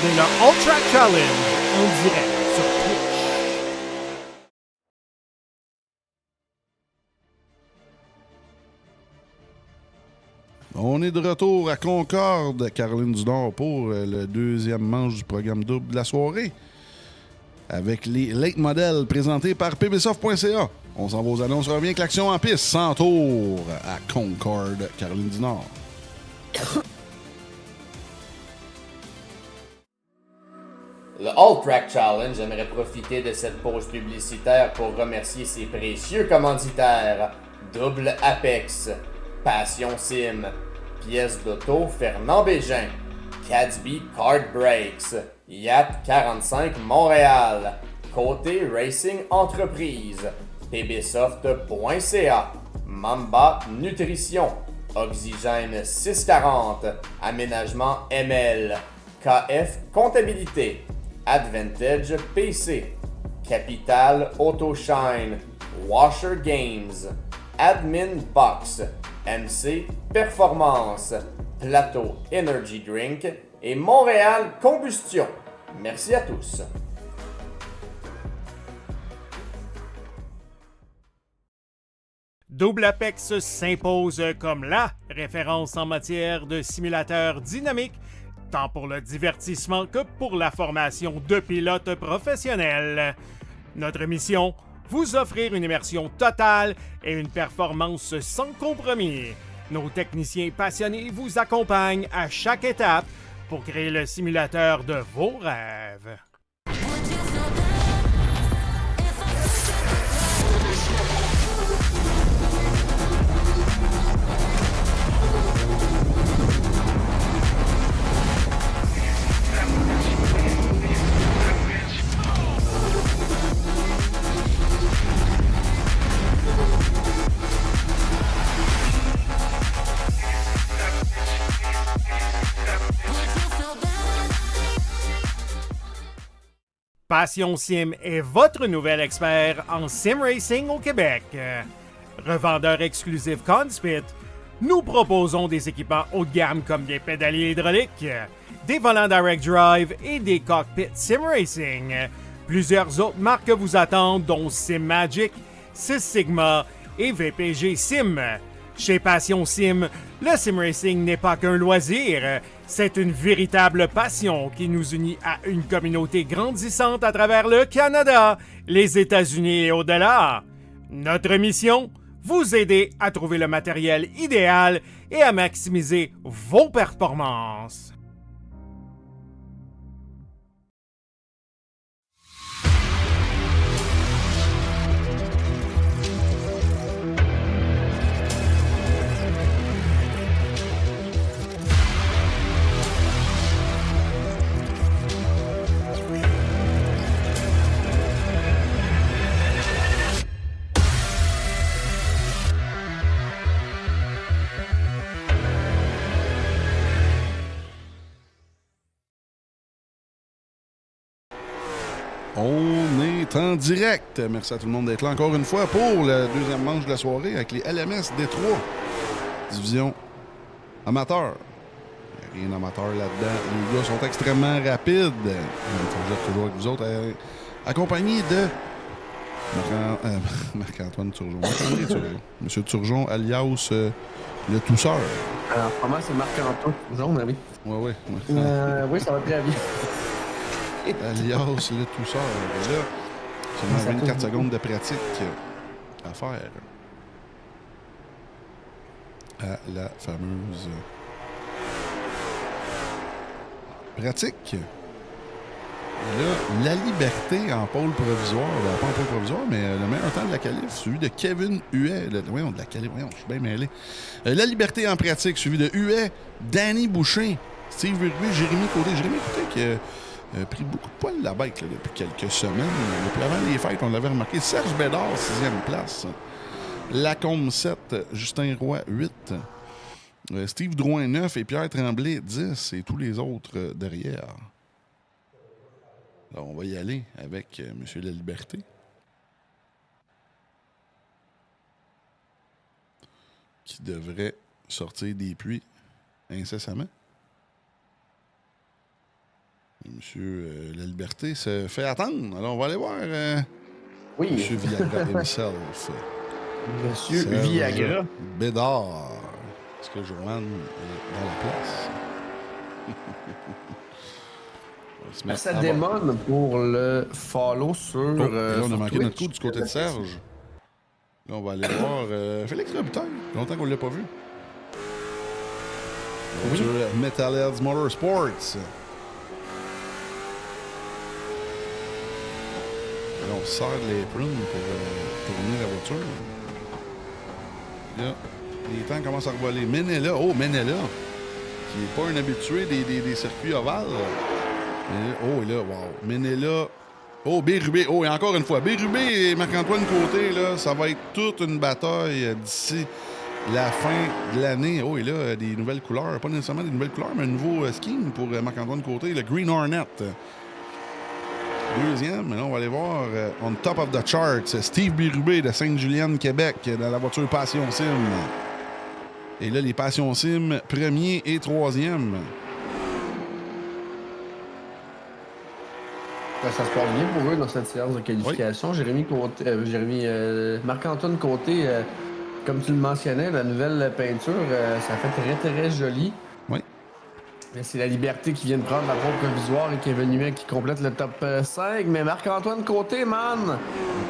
regardez le All Track Challenge en direct sur Twitch. On est de retour à Concorde, Caroline du Nord, pour le deuxième manche du programme double de la soirée. Avec les late modèles présentés par pbsoft.ca. On s'en va aux annonces, on revient avec l'action en piste, sans tour à Concorde, Caroline du Nord. Le All Track Challenge aimerait profiter de cette pause publicitaire pour remercier ses précieux commanditaires. Double Apex, Passion Sim, Pièces d'auto Fernand Bégin, Cadsby Kart Brakes, Yacht 45 Montréal, Côté Racing Entreprise, pbsoft.ca, Mamba Nutrition, Oxygène 640, Aménagement ML, KF Comptabilité, Advantage PC, Capital Autoshine, Washer Games, Admin Box, MC Performance, Plateau Energy Drink et Montréal Combustion. Merci à tous. Double Apex s'impose comme la référence en matière de simulateurs dynamiques, tant pour le divertissement que pour la formation de pilotes professionnels. Notre mission, vous offrir une immersion totale et une performance sans compromis. Nos techniciens passionnés vous accompagnent à chaque étape pour créer le simulateur de vos rêves. Passion Sim est votre nouvel expert en sim racing au Québec. Revendeur exclusif Conspit, nous proposons des équipements haut de gamme comme des pédaliers hydrauliques, des volants direct drive et des cockpits sim racing. Plusieurs autres marques vous attendent, dont SimMagic, Sys Sigma et VPG Sim. Chez Passion Sim, le sim racing n'est pas qu'un loisir, c'est une véritable passion qui nous unit à une communauté grandissante à travers le Canada, les États-Unis et au-delà. Notre mission, vous aider à trouver le matériel idéal et à maximiser vos performances. On est en direct. Merci à tout le monde d'être là encore une fois pour le deuxième manche de la soirée avec les LMS Détroit. Division amateur. Il n'y a rien d'amateur là-dedans. Les gars sont extrêmement rapides. Je suis toujours avec vous autres, accompagné de Marc-Antoine Turgeon. Marc-André Turgeon. Monsieur Turgeon, alias le tousseur. Alors, pour moi, c'est Marc-Antoine Turgeon, oui. Ouais. Oui, ça va très bien. Alias le tousseur. Et là, seulement 24 secondes de pratique à faire à la fameuse pratique. Et là, la liberté en pôle provisoire, pas en pôle provisoire, mais le meilleur temps de la qualif, suivi de Kevin Huet. Voyons, de la qualif, voyons, je suis bien mêlé. La liberté en pratique, suivi de Huet, Danny Boucher, Steve Rugby, Jérémy Côté. Jérémy Côté qui a pris beaucoup de poils la bête là, depuis quelques semaines. Depuis avant les fêtes, on l'avait remarqué. Serge Bédard, 6e place. Lacombe 7, Justin Roy 8. Steve Drouin 9 et Pierre Tremblay 10 et tous les autres derrière. Alors, on va y aller avec Monsieur La Liberté. Qui devrait sortir des pluies incessamment. Monsieur La Liberté se fait attendre. Alors, on va aller voir Oui, Monsieur Viagra himself. Monsieur Serge Viagra. Bédard. Est-ce que Joanne est dans la place? On va se mettre Ça à bord. démone pour le follow sur. Oh, et là, on a sur manqué Twitch. notre coup du côté de Serge. Là, on va aller voir Félix Robitaille. Longtemps qu'on ne l'a pas vu. Oui. Sur Metalheads Motorsports. Là, on sort de l'apron pour tourner la voiture. Là, les temps commencent à revoler. Menela, qui n'est pas un habitué des circuits ovales. Oh, et là, wow. Menela. Oh, Bérubé. Oh, et encore une fois, Bérubé et Marc-Antoine Côté, là, ça va être toute une bataille d'ici la fin de l'année. Oh, et là, des nouvelles couleurs. Pas nécessairement des nouvelles couleurs, mais un nouveau skin pour Marc-Antoine Côté, le Green Hornet. Deuxième, là, on va aller voir on top of the charts, Steve Bérubé de Sainte-Julienne, Québec, dans la voiture Passion Sim. Et là, les Passion Sim, premier et troisième. Ça se passe bien pour eux dans cette séance de qualification. Oui. Marc-Antoine Côté, comme tu le mentionnais, la nouvelle peinture, ça fait très très joli. Oui. Mais c'est la Liberté qui vient de prendre la pole provisoire et Kevin Huet qui complète le top 5. Mais Marc-Antoine Côté, man!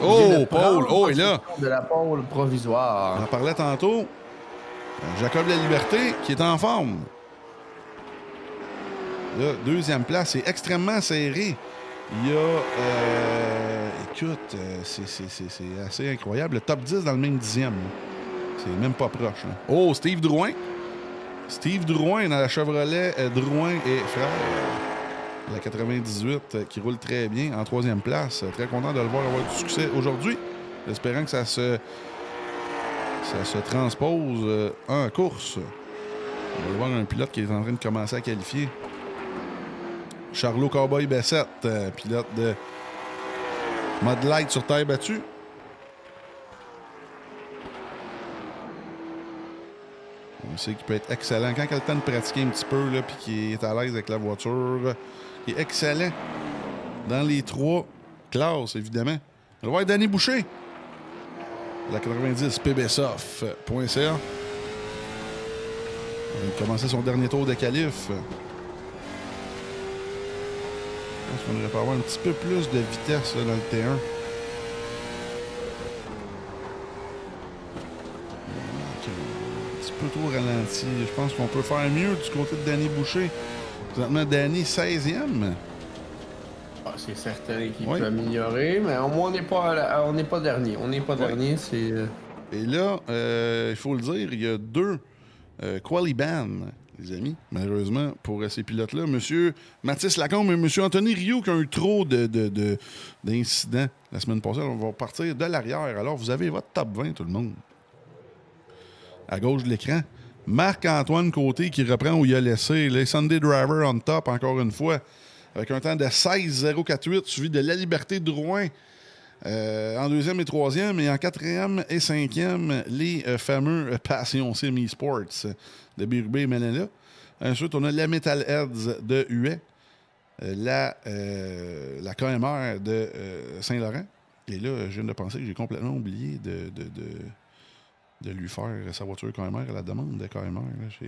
Oh, Paul! Oh, et là! De la pole provisoire. On en parlait tantôt. Jacob La Liberté qui est en forme. Là, deuxième place, c'est extrêmement serré. Il y a... écoute, c'est assez incroyable. Le top 10 dans le même dixième. C'est même pas proche. Hein. Oh, Steve Drouin. Steve Drouin dans la Chevrolet Drouin et frère. La 98 qui roule très bien en troisième place. Très content de le voir avoir du succès aujourd'hui. Espérant que ça se transpose en course. On va voir un pilote qui est en train de commencer à qualifier. Charlot Cowboy Bessette, pilote de Mud Light sur terre battue. On sait qu'il peut être excellent. Quand il a le temps de pratiquer un petit peu, puis qu'il est à l'aise avec la voiture, il est excellent dans les trois classes, évidemment. On va voir Danny Boucher. La 90 pbsoft.ca. Il a commencé son dernier tour de qualif. Je pense qu'on devrait pas avoir un petit peu plus de vitesse là, dans le T1. Un petit peu trop ralenti. Je pense qu'on peut faire mieux du côté de Danny Boucher. Présentement, Danny 16e. Ah, c'est certain qu'il Oui. peut améliorer, mais au moins on n'est pas dernier. On n'est pas dernier, c'est... Et là, il faut le dire, il y a deux quali ban, les amis, malheureusement, pour ces pilotes-là. Monsieur Mathis Lacombe et monsieur Anthony Rioux qui ont eu trop d'incidents la semaine passée. On va partir de l'arrière. Alors, vous avez votre top 20, tout le monde. À gauche de l'écran. Marc-Antoine Côté qui reprend où il a laissé. Les Sunday Driver on top, encore une fois. Avec un temps de 16,048, suivi de La Liberté Drouin en deuxième et troisième. Et en quatrième et cinquième, les fameux Passion Sim Esports de Bérubé et Menela. Ensuite, on a la Metalheads de Huet, la KMR de Saint-Laurent. Et là, je viens de penser que j'ai complètement oublié de lui faire sa voiture KMR à la demande de KMR. Là. J'ai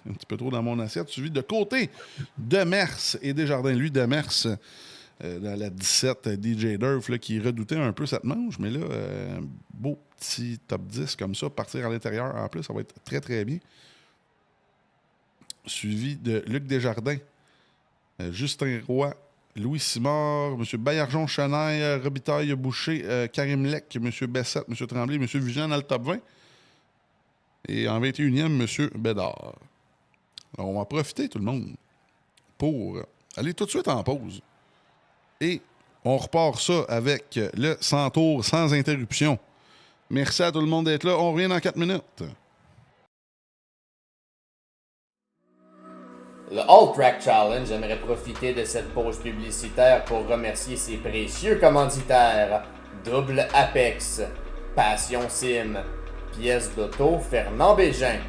un petit peu trop dans mon assiette. Suivi de Côté de Mers et Desjardins. Lui, de Mers, dans la 17 DJ Durf, là, qui redoutait un peu cette manche. Mais là, un beau petit top 10 comme ça, partir à l'intérieur en plus, ça va être très, très bien. Suivi de Luc Desjardins, Justin Roy, Louis Simard, M. Baillargeon Chenaille, Robitaille Boucher, Karim Lec, M. Bessette, M. Tremblay, M. Vigent dans le top 20. Et en 21e, M. Bédard. Alors, on va profiter, tout le monde, pour aller tout de suite en pause. Et on repart ça avec le 100 tours sans interruption. Merci à tout le monde d'être là. On revient dans 4 minutes. Le All Track Challenge aimerait profiter de cette pause publicitaire pour remercier ses précieux commanditaires. Double Apex, Passion Sim, Pièces d'auto Fernand Bégin,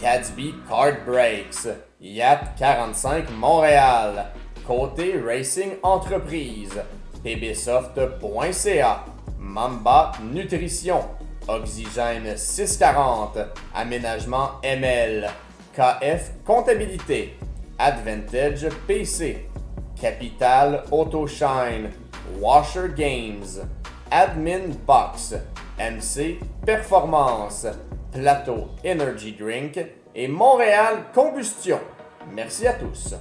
Cadsby Card Brakes, Yat 45 Montréal, Côté Racing Entreprise, pbsoft.ca, Mamba Nutrition, Oxygène 640, Aménagement ML, KF Comptabilité, Advantage PC, Capital Autoshine, Washer Games, Admin Box, MC Performance, Plateau Energy Drink et Montréal Combustion. Merci à tous.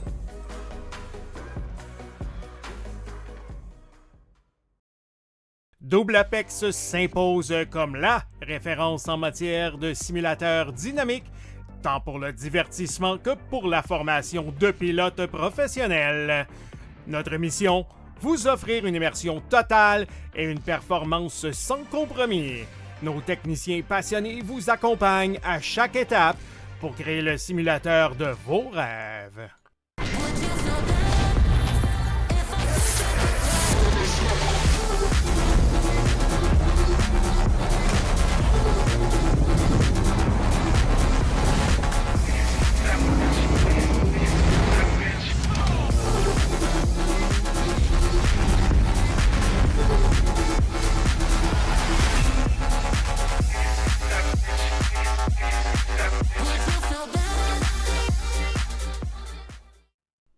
Double Apex s'impose comme la référence en matière de simulateurs dynamiques, tant pour le divertissement que pour la formation de pilotes professionnels. Notre mission, vous offrir une immersion totale et une performance sans compromis. Nos techniciens passionnés vous accompagnent à chaque étape pour créer le simulateur de vos rêves.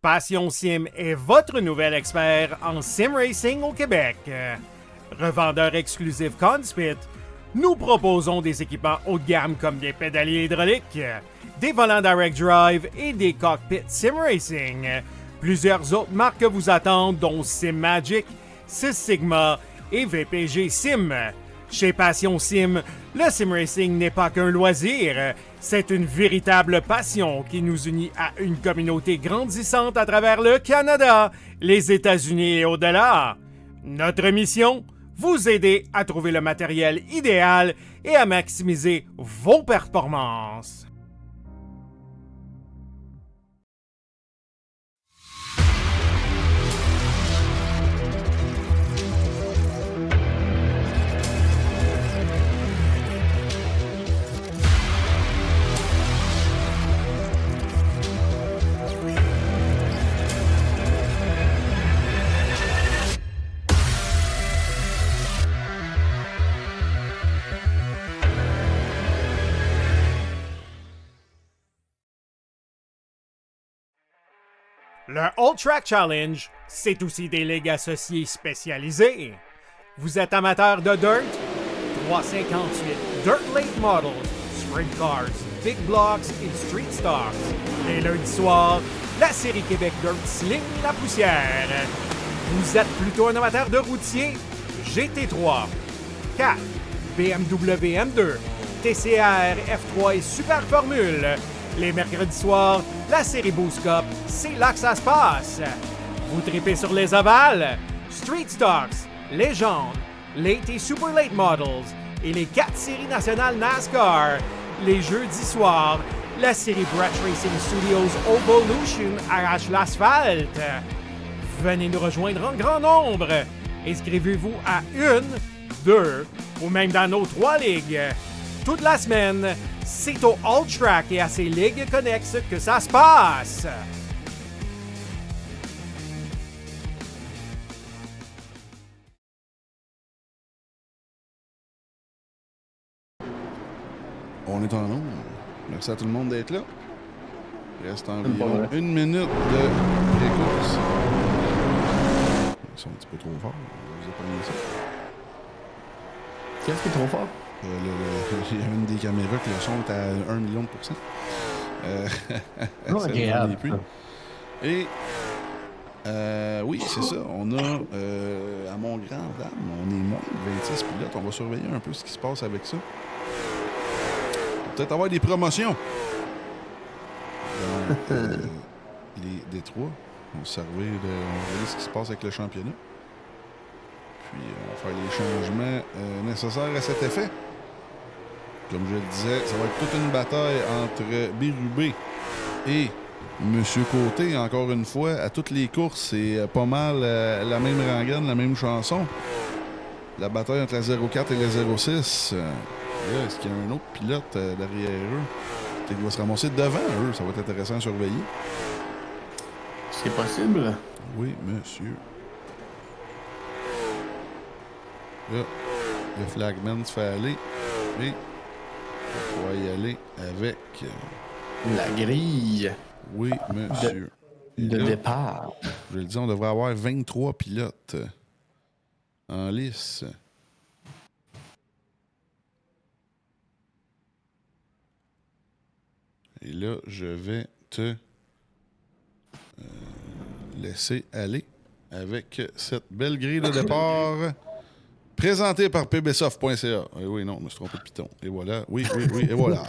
Passion Sim est votre nouvel expert en sim racing au Québec. Revendeur exclusif Conspit, nous proposons des équipements haut de gamme comme des pédaliers hydrauliques, des volants direct drive et des cockpits sim racing. Plusieurs autres marques vous attendent, dont Sim Magic, Six Sigma et VPG Sim. Chez Passion Sim, le sim racing n'est pas qu'un loisir, c'est une véritable passion qui nous unit à une communauté grandissante à travers le Canada, les États-Unis et au-delà. Notre mission, vous aider à trouver le matériel idéal et à maximiser vos performances. Le All Track Challenge, c'est aussi des ligues associées spécialisées. Vous êtes amateur de dirt? 358 Dirt Late Models, Sprint Cars, Big Blocks et Street Stocks. Les lundis soirs, la série Québec Dirt sling la poussière. Vous êtes plutôt un amateur de routier? GT3, 4, BMW M2, TCR, F3 et Super Formule. Les mercredis soirs, la série Boost Cup, c'est là que ça se passe. Vous tripez sur les ovales, Street Stocks, Légende, Late et Super Late Models et les 4 séries nationales NASCAR. Les jeudis soirs, la série Brett Racing Studios Evolution arrache l'asphalte. Venez nous rejoindre en grand nombre. Inscrivez-vous à 1, 2 ou même dans nos 3 ligues. Toute la semaine, c'est au All Track et à ses ligues connexes que ça se passe. On est en nombre. Merci à tout le monde d'être là. Il reste environ 1 minute de pré-course. Ils sont un petit peu trop forts. Vous avez pas mis ça. Qu'est-ce qui est trop fort? Il y a une des caméras que le son est à 1 million de pourcents. Agréable. Et oui, c'est ça. On a, à mon grand dame, on est moins de 26 pilotes. On va surveiller un peu ce qui se passe avec ça. On va peut-être avoir des promotions. Dans les Détroits. On va surveiller ce qui se passe avec le championnat. Puis on va faire les changements nécessaires à cet effet. Comme je le disais, ça va être toute une bataille entre Bérubé et Monsieur Côté. Encore une fois, à toutes les courses, c'est pas mal la même rengaine, la même chanson. La bataille entre la 04 et la 06. Là, est-ce qu'il y a un autre pilote derrière eux? Peut-être qu'il va se ramasser devant eux. Ça va être intéressant à surveiller. C'est possible? Oui, monsieur. Là, le flagman se fait aller. Mais on va y aller avec... La grille oui, monsieur. de Et là, départ. je le dis, on devrait avoir 23 pilotes en lice. Et là, je vais te laisser aller avec cette belle grille de départ présentée par pbsoft.ca. Eh oui, non, je me suis trompé de piton. Et voilà. Oui, et voilà.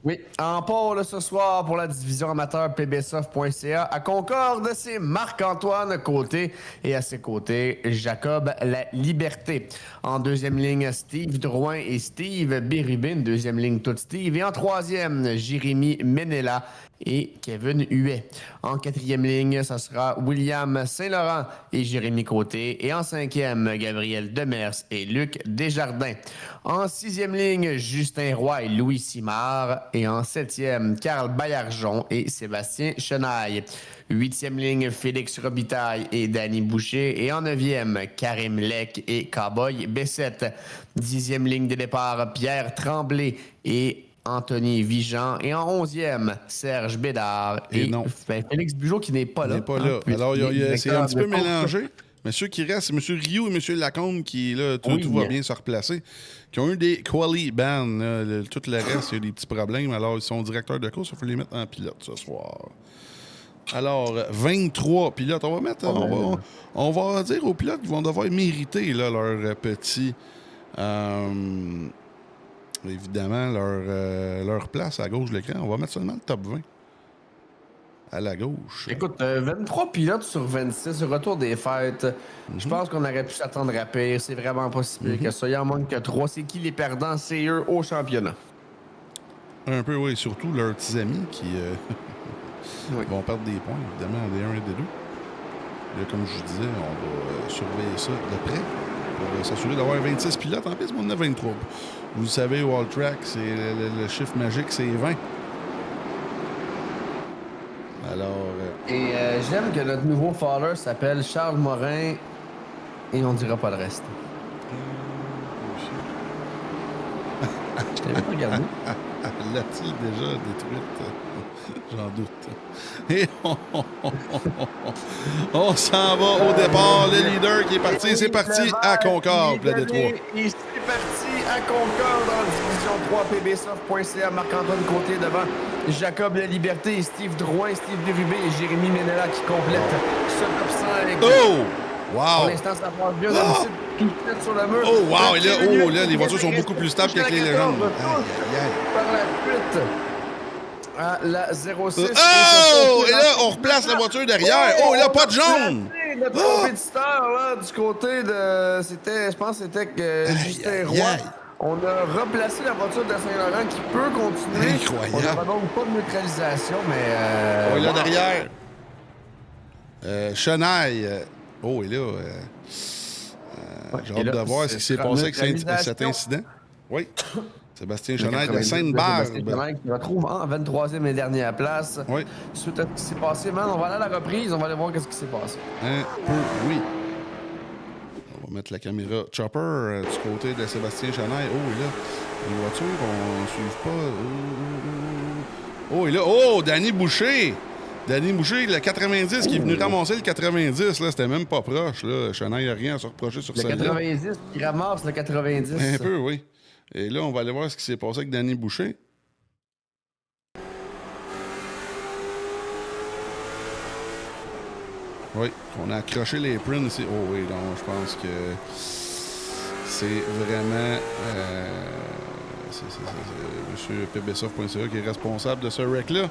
Oui, en pôle ce soir pour la division amateur pbsoft.ca. À Concorde, c'est Marc-Antoine Côté et à ses côtés, Jacob La Liberté. En deuxième ligne, Steve Drouin et Steve Bérubin. Deuxième ligne, tout Steve. Et en troisième, Jérémy Ménella et Kevin Huet. En quatrième ligne, ça sera William Saint-Laurent et Jérémy Côté. Et en cinquième, Gabriel Demers et Luc Desjardins. En sixième ligne, Justin Roy et Louis Simard. Et en septième, Carl Baillargeon et Sébastien Chenaille. Huitième ligne, Félix Robitaille et Danny Boucher. Et en neuvième, Karim Lec et Cowboy Bessette. Dixième ligne de départ, Pierre Tremblay et Anthony Vigeant. Et en 11e, Serge Bédard et non. Félix Bugeaud qui n'est pas là. Il n'est pas là. Alors, c'est un petit peu mélangé. Mais ceux qui restent, c'est M. Rioux et M. Lacombe qui, là, tout va bien se replacer, qui ont eu des quali ban. Tout le reste, il y a eu des petits problèmes. Alors, ils sont directeurs de course. Il faut les mettre en pilote ce soir. Alors, 23 pilotes. On va mettre... on va dire aux pilotes qu'ils vont devoir mériter là, leur petit... évidemment, leur place à gauche de l'écran. On va mettre seulement le top 20 à la gauche. Écoute, 23 pilotes sur 26, retour des fêtes. Je pense qu'on aurait pu s'attendre à pire. C'est vraiment pas si pire que ça. Il en manque que 3. C'est qui les perdants? C'est eux au championnat. Un peu, oui. Surtout leurs petits amis qui vont perdre des points, évidemment, des 1 et des 2. Là, comme je vous disais, on va surveiller ça de près pour s'assurer d'avoir 26 pilotes. En plus, on en a 23. Vous savez, au All-Track, c'est le chiffre magique, c'est 20. Alors... Et j'aime que notre nouveau faller s'appelle Charles Morin et on dira pas le reste. Je t'avais pas regardé. L'a-t-il déjà détruite? J'en doute. Et on s'en va au départ. Le leader qui est parti, c'est parti à Concorde, le Détroit. Et c'est parti à Concorde en division 3, pbsoft.ca. Marc-Antoine Côté devant Jacob La Liberté, Steve Drouin, Steve Bérubé et Jérémy Ménella qui complètent ce top 5. Oh! Wow! Pour l'instant, ça passe bien. Tout fait sur le mur. Oh, wow! Et là, les voitures sont beaucoup plus stables qu'avec les légendes. Par la fuite à la 06. Oh! Et là, on replace la voiture derrière. Oh, là, pas de jaune! Notre compétiteur, là, du côté de... Je pense que c'était Justin Roy. On a replacé la voiture de Saint-Laurent qui peut continuer. Incroyable. On n'aura donc pas de neutralisation, mais... Oh, et là, derrière. Chenaille. Oh, et là... j'ai hâte de voir ce qui s'est passé avec cet incident. Oui. Sébastien Chenaille de Sainte-Barbe. Sébastien Chenaille qui retrouve en 23e et dernière place. Oui. Suite à ce qui s'est passé, man, on va aller à la reprise, on va aller voir ce qui s'est passé. Un peu, oui. On va mettre la caméra chopper du côté de Sébastien Chenaille. Oh, et là, les voitures, on ne suit pas. Oh, et là, oh, Danny Boucher! Danny Boucher, le 90 qui est venu ramasser le 90, là, c'était même pas proche. Là. Chenaille n'a rien à se reprocher sur celle-là. Le 90 qui ramasse le 90. Un peu, oui. Et là, on va aller voir ce qui s'est passé avec Danny Boucher. Oui, on a accroché les prints ici. Oh oui, donc je pense que c'est vraiment M. pbsoft.ca qui est responsable de ce wreck-là.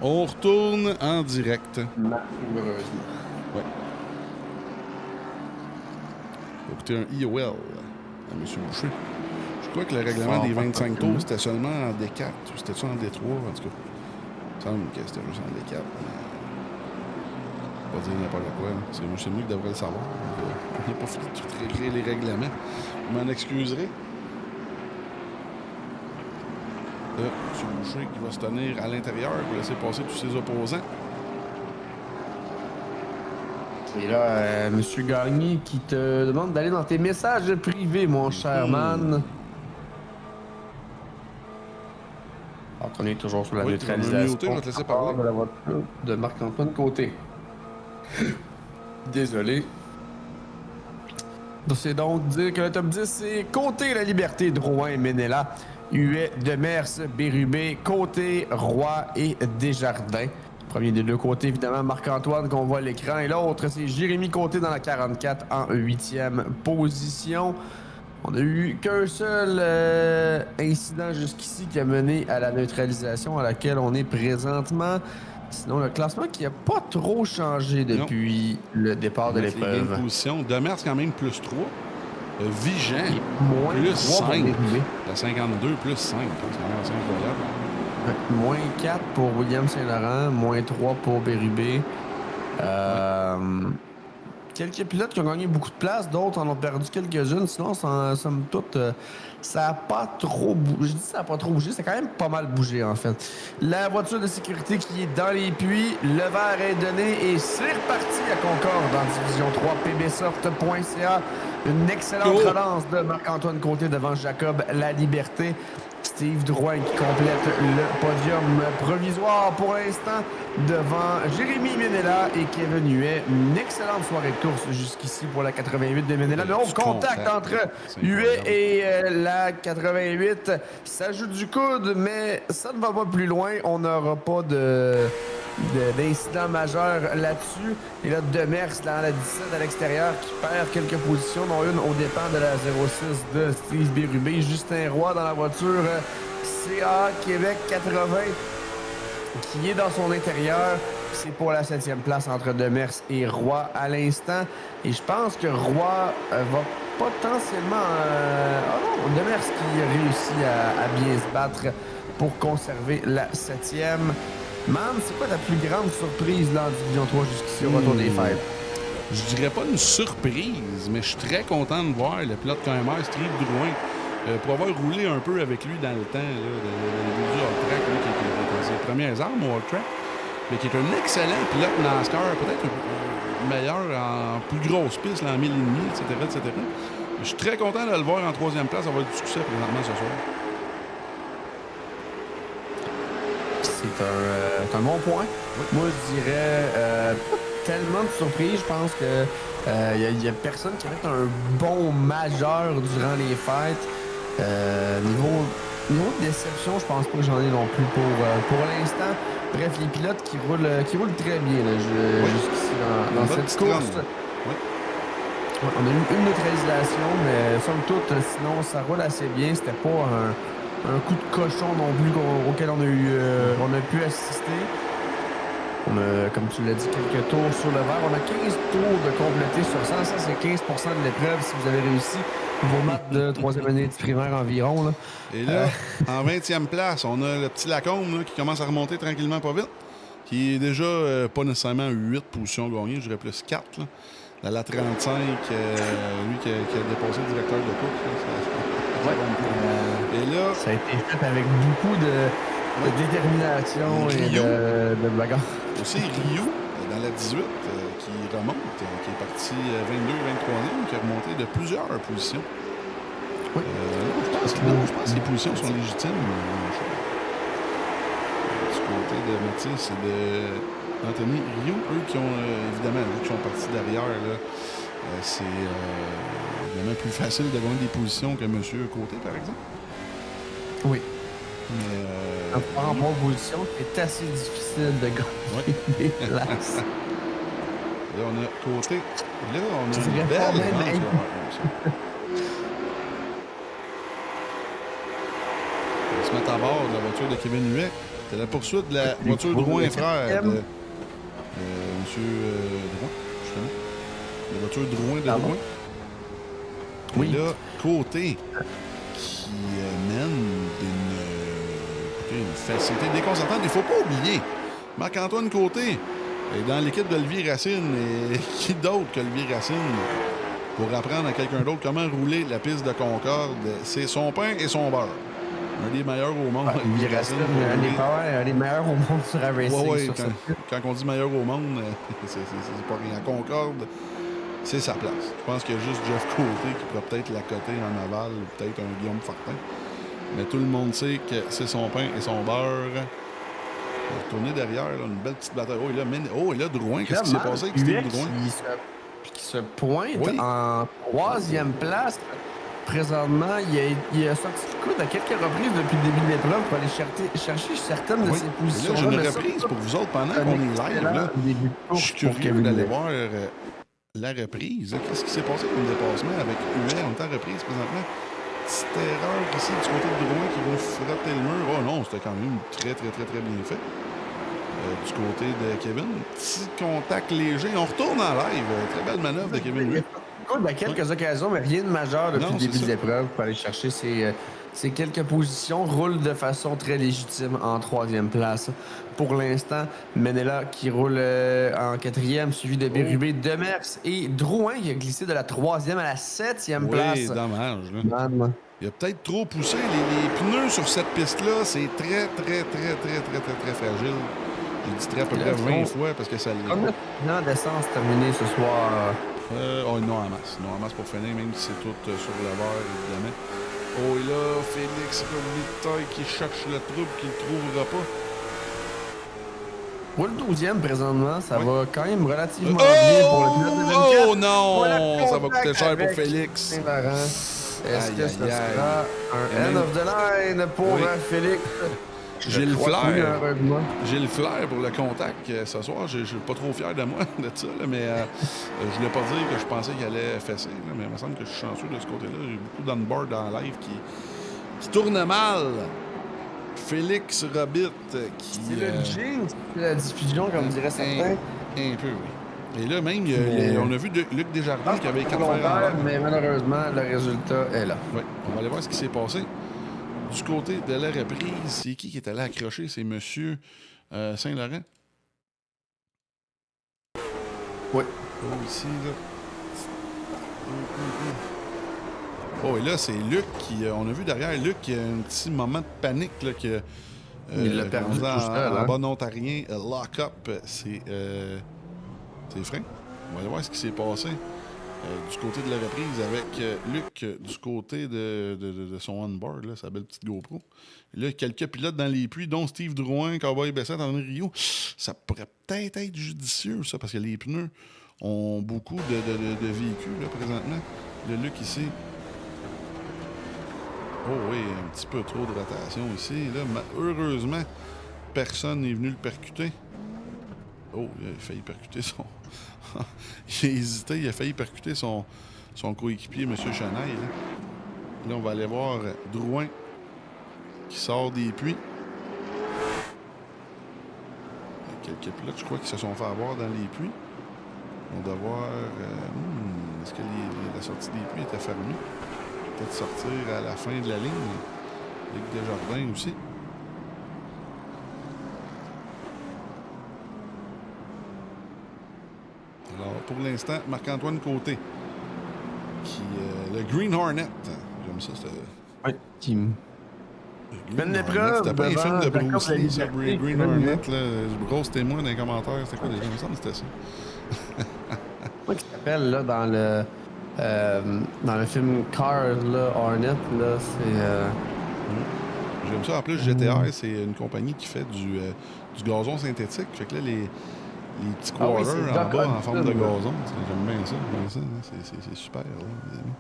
On retourne en direct. Malheureusement. Oui. Écoutez, un IOL à M. Boucher. Je crois que le règlement des 25 tours, c'était seulement en D4. Ou c'était-tu en D3, en tout cas? Il me semble que c'était juste en D4. On va pas dire n'importe quoi. C'est moi qui devrais le savoir. On n'a pas fini de tout réécrire les règlements. Vous m'en excuserez. Là, M. Boucher qui va se tenir à l'intérieur pour laisser passer tous ses opposants. Et là, Monsieur Gagné qui te demande d'aller dans tes messages privés, mon cher man. Alors qu'on est toujours sur la Oui, neutralisation. je vais te laisser parler. De la voiture de Marc-Antoine Côté. Désolé. C'est donc dire que le top 10, c'est Côté, La Liberté, Drouin, Ménéla, Huet, Demers, Bérubé, Côté, Roy et Desjardins. Premier des deux côtés, évidemment, Marc-Antoine qu'on voit à l'écran. Et l'autre, c'est Jérémy Côté dans la 44 en 8e position. On a eu qu'un seul incident jusqu'ici qui a mené à la neutralisation à laquelle on est présentement. Sinon, le classement qui n'a pas trop changé depuis le départ de l'épreuve. Position. Demers, quand même, plus 3. Vigent, Moins plus 3 5. pour Bérubé. La 52, plus 5. C'est quand même assez incroyable. Moins 4 pour William Saint-Laurent, moins 3 pour Bérubé. Quelques pilotes qui ont gagné beaucoup de place, d'autres en ont perdu quelques-unes. Sinon, somme toute, ça n'a pas trop bougé. Je dis ça n'a pas trop bougé, ça a quand même pas mal bougé, en fait. La voiture de sécurité qui est dans les puits, le verre est donné et c'est reparti à Concorde en Division 3, pbsoft.ca. Une excellente relance de Marc-Antoine Côté devant Jacob La Liberté. Steve Drouin qui complète le podium provisoire pour l'instant devant Jérémy Ménéla et Kevin Huet. Une excellente soirée de course jusqu'ici pour la 88 de Ménéla. Le haut contact entre Huet et la 88. Ça joue du coude, mais ça ne va pas plus loin. On n'aura pas d'incident majeur là-dessus. Et là, Demers dans la 17 à l'extérieur qui perd quelques positions, dont une au départ de la 06 de Steve Bérubé. Justin Roy dans la voiture CA Québec 80 qui est dans son intérieur. C'est pour la 7e place entre Demers et Roy à l'instant. Et je pense que Roy va potentiellement... Oh non, Demers qui réussit à bien se battre pour conserver la 7e. Man, c'est quoi ta plus grande surprise là, en Division 3 jusqu'ici au retour des fêtes? Je dirais pas une surprise, mais je suis très content de voir le pilote KMR, Steve Drouin, pour avoir roulé un peu avec lui dans le temps là, du All-Track, qui était dans ses premières armes au All-Track, mais qui est un excellent pilote NASCAR, peut-être meilleur en plus grosse piste, là, en 1000 et demi, etc. Je suis très content de le voir en 3e place, avoir du succès présentement ce soir. C'est un bon point. Oui. Moi, je dirais tellement de surprises. Je pense que y a personne qui a fait un bon majeur durant les fêtes. Niveau de déception, je pense pas que j'en ai non plus pour l'instant. Bref, les pilotes qui roulent très bien là, jusqu'ici dans cette course. Oui. Ouais, on a eu une neutralisation, mais somme toute, sinon, ça roule assez bien. C'était pas un coup de cochon non plus auquel on a pu assister. On a, comme tu l'as dit, quelques tours sur le verre. On a 15 tours de compléter sur 100. Ça, c'est 15 de l'épreuve si vous avez réussi vos maths de 3e année de primaire environ. Là. Et là, en 20e place, on a le petit Lacombe là, qui commence à remonter tranquillement pas vite, qui est déjà pas nécessairement 8 positions gagnées, je dirais plus 4. Là. La 35, lui qui a dépassé le directeur de course. Et là, ça a été fait avec beaucoup de détermination et de bagarre. Aussi Rio, dans la 18, qui remonte, qui est parti 22-23e, qui a remonté de plusieurs positions. Oui. Je pense que les positions sont légitimes. Du côté de Mathis et de Anthony Rio, eux qui ont, évidemment, qui sont partis derrière, là, c'est évidemment plus facile de gagner des positions que M. Côté, par exemple. Oui. Mais en bonne position, c'est assez difficile de gagner des places. Là, on a Côté. Là, on a une belle avance. On va se mettre à bord de la voiture de Kevin Huet. C'est la poursuite de la voiture Drouin frère de M. Drouin, justement. La voiture Drouin de Drouin. Oui. Et là, Côté qui mène une facilité déconcertante. Il ne faut pas oublier, Marc-Antoine Côté est dans l'équipe d'Olivier Racine. Et qui d'autre qu'Olivier Racine pour apprendre à quelqu'un d'autre comment rouler la piste de Concorde? C'est son pain et son beurre. Un des meilleurs au monde. Il reste un des meilleurs au monde sur iRacing. Ouais, sur quand on dit meilleur au monde, c'est pas rien. Concorde, c'est sa place. Je pense qu'il y a juste Jeff Côté qui pourrait peut-être l'accoter en aval, ou peut-être un Guillaume Fortin. Mais tout le monde sait que c'est son pain et son beurre. Il va retourner derrière, là, une belle petite bataille. Oh, et là, Drouin, qu'est-ce qui s'est passé avec Steve Drouin? Qui se pointe en 3e place. Présentement, il a sorti le coude à quelques reprises depuis le début de l'épreuve pour aller chercher certaines de ses positions. Là, j'ai une reprise pour vous autres pendant qu'on est live. Là. Je suis curieux d'aller voir la reprise. Qu'est-ce qui s'est passé comme dépassement avec Huet? On est en reprise présentement. Petite erreur ici du côté de Drouin qui va frotter le mur. Oh non, c'était quand même très bien fait. Du côté de Kevin. Petit contact léger. On retourne en live. Très belle manœuvre de Kevin Huet. Il y a quelques occasions, mais rien de majeur depuis le début de l'épreuve pour aller chercher ces quelques positions. Roule de façon très légitime en 3e place. Pour l'instant, Menela qui roule en 4e, suivi de Bérubé, Demers et Drouin qui a glissé de la 3e à la 7e place. Oui, dommage. Là. Il a peut-être trop poussé. Les pneus sur cette piste-là, c'est très fragile. J'ai dit très à peu près 20 fois parce que ça l'est. Combien de d'essence terminé ce soir? Non en masse. Non en masse pour finir, même si c'est tout sur le verre, évidemment. Oh, et là, Félix Robitaille qui cherche le trouble qu'il ne trouvera pas. Pour le 12e, présentement, ça va quand même relativement bien pour le pilote de 24. Oh non! Ça va coûter cher pour Félix. Est-ce que ce sera un end of the line pour Félix? J'ai le flair. J'ai le flair pour le contact ce soir. Je suis pas trop fier de moi de ça, là, mais je voulais pas dire que je pensais qu'il allait fesser, là, mais il me semble que je suis chanceux de ce côté-là. J'ai beaucoup d'onboard dans la live qui tourne mal. Félix Robit qui... C'est le jinx, c'est la diffusion, comme dirait certains. Un peu, oui. Et là, même, on a vu Luc Desjardins qui avait 4 fers en l'air. Mais malheureusement, le résultat est là. Oui, on va aller voir ce qui s'est passé. Du côté de la reprise, c'est qui est allé accrocher? C'est M. Saint-Laurent? Oui. Oh, ici, là. Oh, et là, c'est Luc qui... on a vu derrière Luc qui a un petit moment de panique, là, que... il l'a perdu en bon ontarien, lock-up, c'est frein. On va aller voir ce qui s'est passé. Du côté de la reprise avec Luc du côté de son on-board, là, sa belle petite GoPro. Et là, quelques pilotes dans les puits, dont Steve Drouin, Cowboy Bessette, André Rio. Ça pourrait peut-être être judicieux, ça, parce que les pneus ont beaucoup de véhicules, là, présentement. Le Luc ici. Oh oui, un petit peu trop de rotation ici. Là, heureusement, personne n'est venu le percuter. Oh, il a failli percuter son... il a hésité, il a failli percuter son coéquipier, M. Chenaille. Là, on va aller voir Drouin qui sort des puits. Il y a quelques pilotes, je crois, qui se sont fait avoir dans les puits. On doit voir... est-ce que la sortie des puits était fermée? Peut-être sortir à la fin de la ligne. Luc Desjardins aussi. Alors, pour l'instant, Marc-Antoine Côté, qui le Green Hornet. J'aime ça, c'était... Oui, team. Green Hornet, c'était pas un film de Bruce Lee, ça, Green Hornet. Là, je brosse témoin dans les commentaires. C'était quoi déjà? Il me semble que c'était ça. Comment il s'appelle, là, dans le film Cars, là, Hornet, là, c'est... J'aime ça. En plus, GTR, c'est une compagnie qui fait du gazon synthétique. Fait que là, les petits quarters en bas en forme de gazon. J'aime bien ça. C'est super, là, les amis.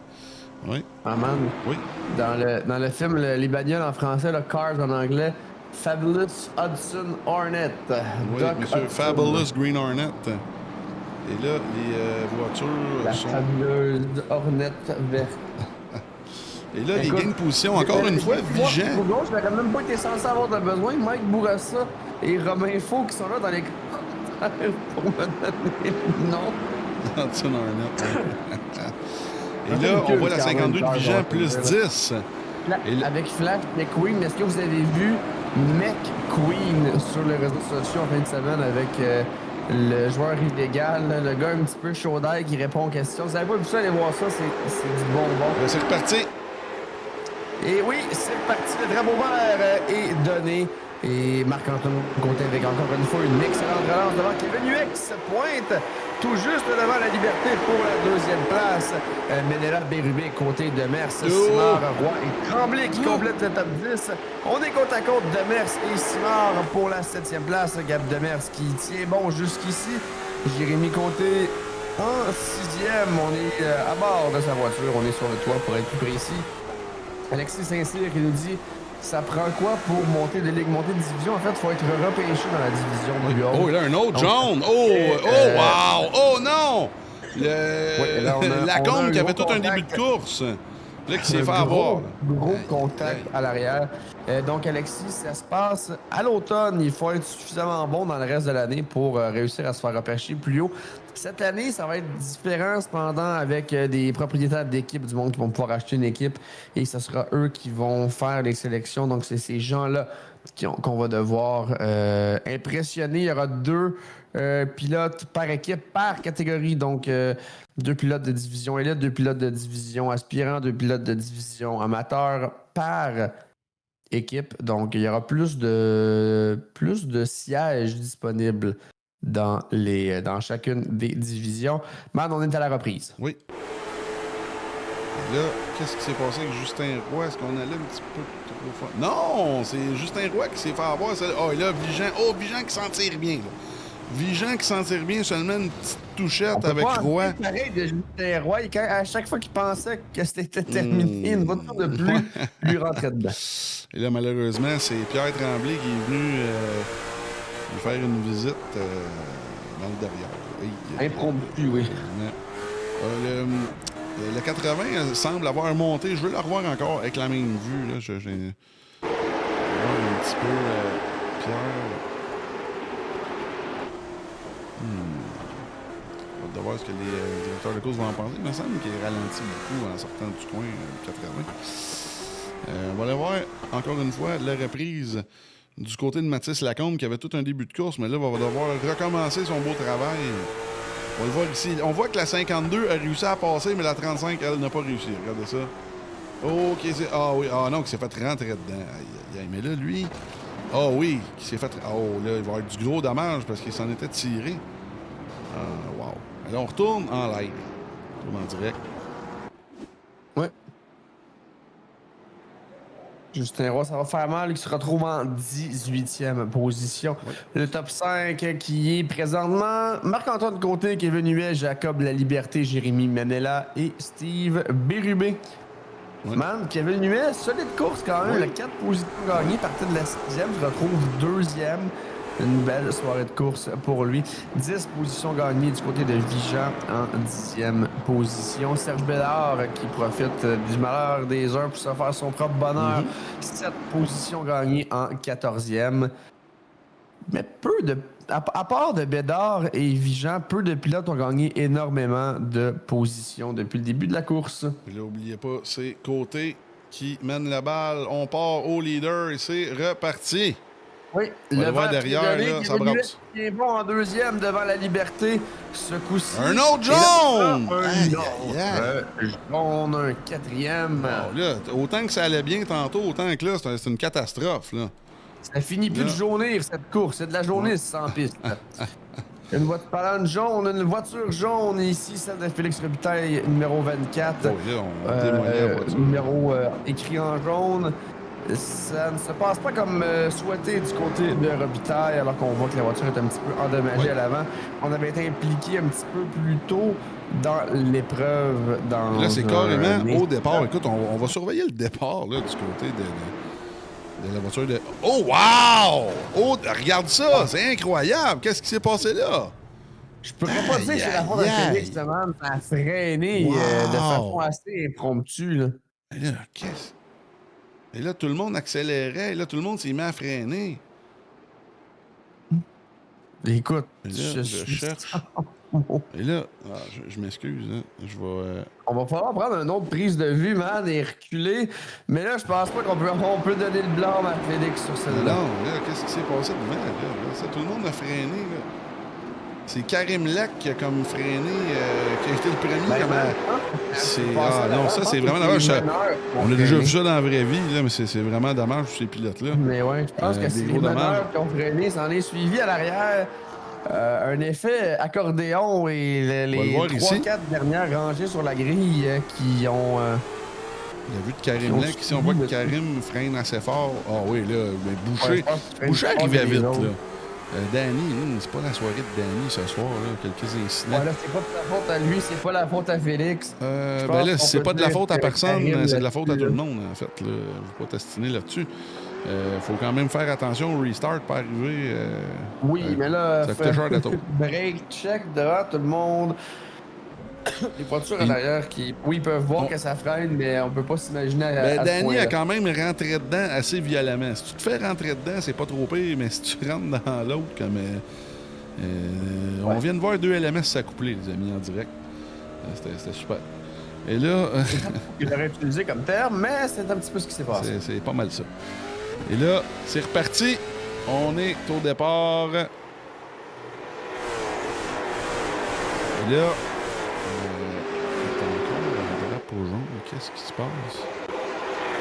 Oui. Ah, man. Oui. Dans le film, les bagnoles en français, le Cars en anglais, Fabulous Hudson Hornet. Oui, monsieur Hudson. Fabulous Green Hornet. Et là, les voitures la sont... fabuleuse Hornet verte. Et là, les gains de position, encore une fois, Vigent. Je n'aurais même pas été censé avoir de besoin. Mike Bourassa et Romain Faux qui sont là dans les commentaires pour me donner le nom. Hudson Hornet. Et là, on voit la 52 de Vigent plus 10. Avec Flash McQueen, est-ce que vous avez vu McQueen sur les réseaux sociaux en fin de semaine avec le joueur illégal, le gars un petit peu chaud d'ail qui répond aux questions? Vous avez pas vu ça? Allez voir ça, c'est du bonbon. C'est reparti. Et oui, c'est parti. Le drapeau vert est donné. Et Marc-Antoine Côté avec encore une fois une excellente relance devant Kevin UX. Pointe tout juste devant la Liberté pour la deuxième place. Menela, Bérubé, Côté Demers, Simard, Roy et Tremblay qui complètent le top 10. On est côte à côte Demers et Simard pour la 7e place. Gab Demers qui tient bon jusqu'ici. Jérémy Côté en 6e. On est à bord de sa voiture. On est sur le toit pour être plus précis. Alexis Saint-Cyr qui nous dit ça prend quoi pour monter de ligue, monter de division? En fait, il faut être repêché dans la division du haut. Oh, il a un autre jaune! Wow! Oh non! Lacombe qui avait tout un début de course. Là, qui s'est fait avoir. Gros contact à l'arrière. Donc, Alexis, ça se passe à l'automne. Il faut être suffisamment bon dans le reste de l'année pour réussir à se faire repêcher plus haut. Cette année, ça va être différent cependant avec des propriétaires d'équipes du monde qui vont pouvoir acheter une équipe et ce sera eux qui vont faire les sélections. Donc, c'est ces gens-là qu'on va devoir impressionner. Il y aura 2 pilotes par équipe, par catégorie. Donc, 2 pilotes de division élite, 2 pilotes de division aspirant, 2 pilotes de division amateur par équipe. Donc, il y aura plus de sièges disponibles dans chacune des divisions. Man, on est à la reprise. Oui. Là, qu'est-ce qui s'est passé avec Justin Roy? Est-ce qu'on allait un petit peu trop fort? Non! C'est Justin Roy qui s'est fait avoir. Oh, et là, Vigent. Oh, Vigent qui s'en tire bien, là. Vigent qui s'en tire bien, seulement une petite touchette avec Roy. C'est pareil de Justin Roy. À chaque fois qu'il pensait que c'était terminé, une voiture de plus lui rentrait dedans. Et là, malheureusement, c'est Pierre Tremblay qui est venu lui faire une visite dans le derrière. Impromptu, oui. Le 80 semble avoir monté. Je veux le revoir encore avec la même vue. Là. Je vais voir un petit peu Pierre. On va voir ce que les directeurs de course vont en penser. Il me semble qu'il ralentit beaucoup en sortant du coin 80. On va aller voir encore une fois la reprise du côté de Mathis Lacombe qui avait tout un début de course, mais là, va devoir recommencer son beau travail. On va le voir ici. On voit que la 52 a réussi à passer, mais la 35, elle n'a pas réussi. Regardez ça. OK, c'est... Ah oui, ah non, qui s'est fait rentrer dedans. Aïe, aïe, mais là, lui... Ah oui, qui s'est fait... Oh, là, il va y avoir du gros dommage parce qu'il s'en était tiré. Ah, wow. Là, on retourne en live. On retourne en direct. Ouais. Justin Roy, ça va faire mal. Il se retrouve en 18e position. Oui. Le top 5 qui est présentement Marc-Antoine Côté, Kevin Huet, Jacob La Liberté, Jérémy Menela et Steve Bérubé. Oui. Man, Kevin Huet, solide course quand même. Oui. Le 4 positions gagnées, partait de la 6e, se retrouve 2e. Une belle soirée de course pour lui. 10 positions gagnées du côté de Vigent en 10e position. Serge Bédard qui profite du malheur des uns pour se faire son propre bonheur. 7 positions gagnées en 14e. Mais à part de Bédard et Vigent, peu de pilotes ont gagné énormément de positions depuis le début de la course. Et là, n'oubliez pas, c'est Côté qui mène la balle. On part au leader et c'est reparti. Oui, le vert derrière, là, ça brasse. Qui est bon en 2e devant la Liberté. Ce coup-ci. Un autre jaune! Jaune, un 4e. Oh, là, autant que ça allait bien tantôt, autant que là, c'est une catastrophe. Là. Ça finit plus de jaunir, cette course. C'est de la jaunisse sans piste. Une voiture jaune ici, celle de Félix Robitaille, numéro 24. Oh, là, on témoignait la voiture. Numéro écrit en jaune. Ça ne se passe pas comme souhaité du côté de Robitaille, alors qu'on voit que la voiture est un petit peu endommagée à l'avant. On avait été impliqué un petit peu plus tôt dans l'épreuve. Là, c'est carrément au départ. Écoute, on va surveiller le départ là, du côté de la voiture de... Oh, wow! Oh, regarde ça! C'est incroyable! Qu'est-ce qui s'est passé là? Je pourrais pas dire que c'est la faute de Félix, man. Ça a freiné de façon assez impromptue. Là. Et là, qu'est-ce... Et là, tout le monde accélérait. Et là, tout le monde s'est mis à freiner. Écoute, là, je cherche. Et là, je m'excuse. Hein. Je vais... On va falloir prendre une autre prise de vue, man, et reculer. Mais là, je pense pas qu'on peut donner le blanc à Félix sur celle-là. Non, là, qu'est-ce qui s'est passé devant? Là? Ça, tout le monde a freiné. Là. C'est Karim Lech qui a comme freiné, qui a été le premier. Ben, comme c'est non, ça, c'est vraiment dommage. On a déjà vu ça dans la vraie vie, là, mais c'est vraiment dommage pour ces pilotes-là. Mais ouais, je pense que des c'est les gros dommages. meneurs qui ont freiné, s'en est suivi à l'arrière. Un effet accordéon et On va le voir les ici. 3-4 dernières rangées sur la grille qui ont... La vue de Karim Lech, ici, on voit que Karim freine assez fort. Ah oui, là, mais Boucher, Boucher arrivait vite, là. Danny, c'est pas la soirée de Danny ce soir, là, quelques incidents. Ouais, là, c'est pas de sa faute à lui, c'est pas la faute à Félix. Ben là, c'est pas de la faute à personne, c'est de la faute à tout le monde, en fait. Je ne vais pas t'astiner là-dessus. Faut quand même faire attention au restart, pas arriver. Oui, mais là, ça coûte cher gâteau. break, check devant tout le monde. Les voitures à l'arrière qui, oui, peuvent voir que ça freine, mais on peut pas s'imaginer à ce Danny point-là. a quand même rentré dedans assez violemment. Si tu te fais rentrer dedans, c'est pas trop pire, mais si tu rentres dans l'autre, comme. On vient de voir 2 LMS s'accoupler, les amis, en direct. C'était super. Et là. Il l'aurait utilisé comme terme, mais c'est un petit peu ce qui s'est passé. C'est pas mal ça. Et là, c'est reparti. On est au départ. Et là. Qu'est-ce qui se passe? Oh,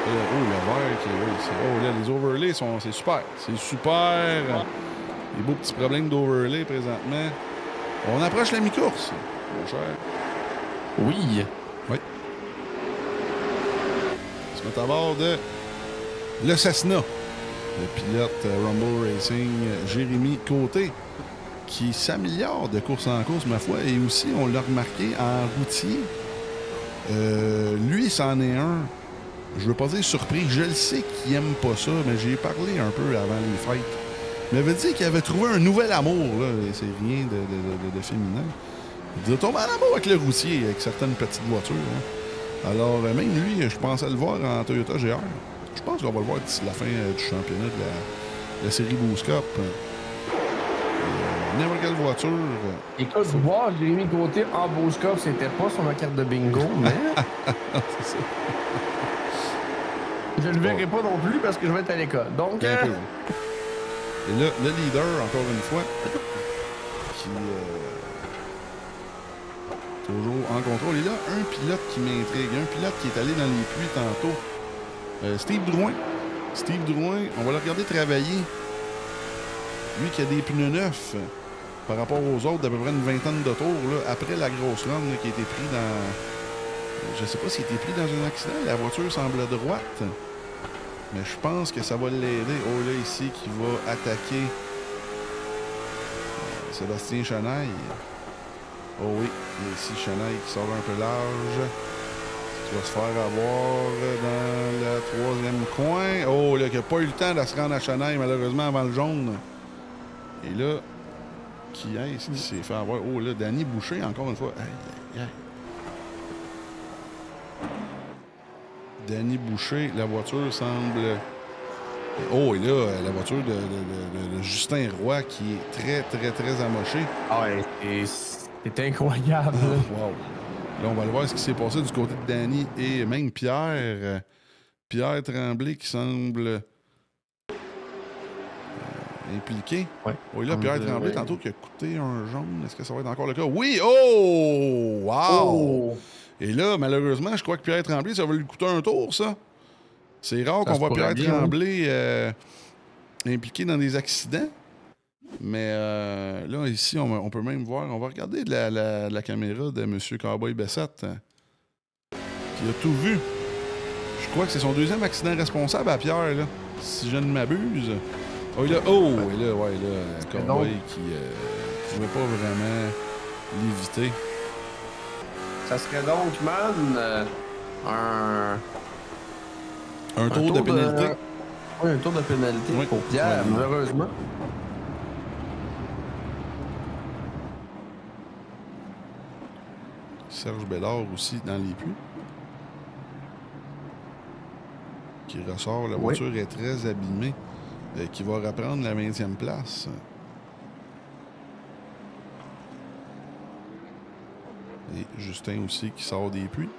le vert qui oh, là, les overlays, c'est super. C'est super. Des beaux petits problèmes d'overlay présentement. On approche la mi-course, mon cher. Oui. Oui. On se met à bord de le Cessna. Le pilote Rumble Racing, Jérémy Côté, qui s'améliore de course en course, ma foi. Et aussi, on l'a remarqué en routier. Lui, c'en est un. Je veux pas dire surpris. Je le sais qu'il aime pas ça, mais j'ai parlé un peu avant les fêtes. Il m'avait dit qu'il avait trouvé un nouvel amour, là. C'est rien de féminin. Il a tombé en amour avec le routier, avec certaines petites voitures. Hein. Alors, même lui, je pensais le voir en Toyota GR. Je pense qu'on va le voir d'ici la fin du championnat de la série Boost Cup. N'importe quelle voiture. Écoute, voir Jérémy Côté en Boost Cup, c'était pas sur ma carte de bingo, mais. C'est ça. Je le verrai pas non plus parce que je vais être à l'école. Donc. Et là, le leader, encore une fois, qui toujours en contrôle. Et là, un pilote qui m'intrigue. Un pilote qui est allé dans les puits tantôt. Steve Drouin. Steve Drouin, on va le regarder travailler. Lui qui a des pneus neufs par rapport aux autres d'à peu près une vingtaine de tours, là, après la grosse run là, qui a été pris dans... Je sais pas s'il a été pris dans un accident. La voiture semble droite. Mais je pense que ça va l'aider. Oh là, ici, qui va attaquer Sébastien Chenaille. Oh oui, il y a ici Chenaille qui sort un peu large. Qui va se faire avoir dans le 3e coin. Oh là, qui n'a pas eu le temps de se rendre à Chenaille, malheureusement, avant le jaune. Et là, qui est-ce qui s'est fait avoir? Oh là, Danny Boucher, encore une fois. Aïe, aïe, aïe. Danny Boucher, la voiture semble... Oh, et là, la voiture de Justin Roy qui est très, très, très amochée. Ah ouais, c'est incroyable. Wow. Là, on va le voir ce qui s'est passé du côté de Danny et même Pierre. Pierre Tremblay qui semble impliqué. Ouais. Oui, là, Pierre Tremblay, tantôt, qui a coûté un jaune. Est-ce que ça va être encore le cas? Oui! Oh! Wow! Oh! Et là, malheureusement, je crois que Pierre Tremblay, ça va lui coûter un tour, ça. C'est rare qu'on voit Pierre Tremblay impliqué dans des accidents. Mais là, ici, on peut même voir... On va regarder de la caméra de M. Cowboy Bessette, qui a tout vu. Je crois que c'est son 2e accident responsable à Pierre, là, si je ne m'abuse. Oh, et là, Cowboy qui ne pouvait pas vraiment l'éviter. Ça serait donc, man, un tour de pénalité. Oui, un tour de pénalité pour Pierre, malheureusement. Serge Bellard aussi dans les puits. Qui ressort. La voiture est très abîmée. Qui va reprendre la 20e place. Et Justin aussi qui sort des puits.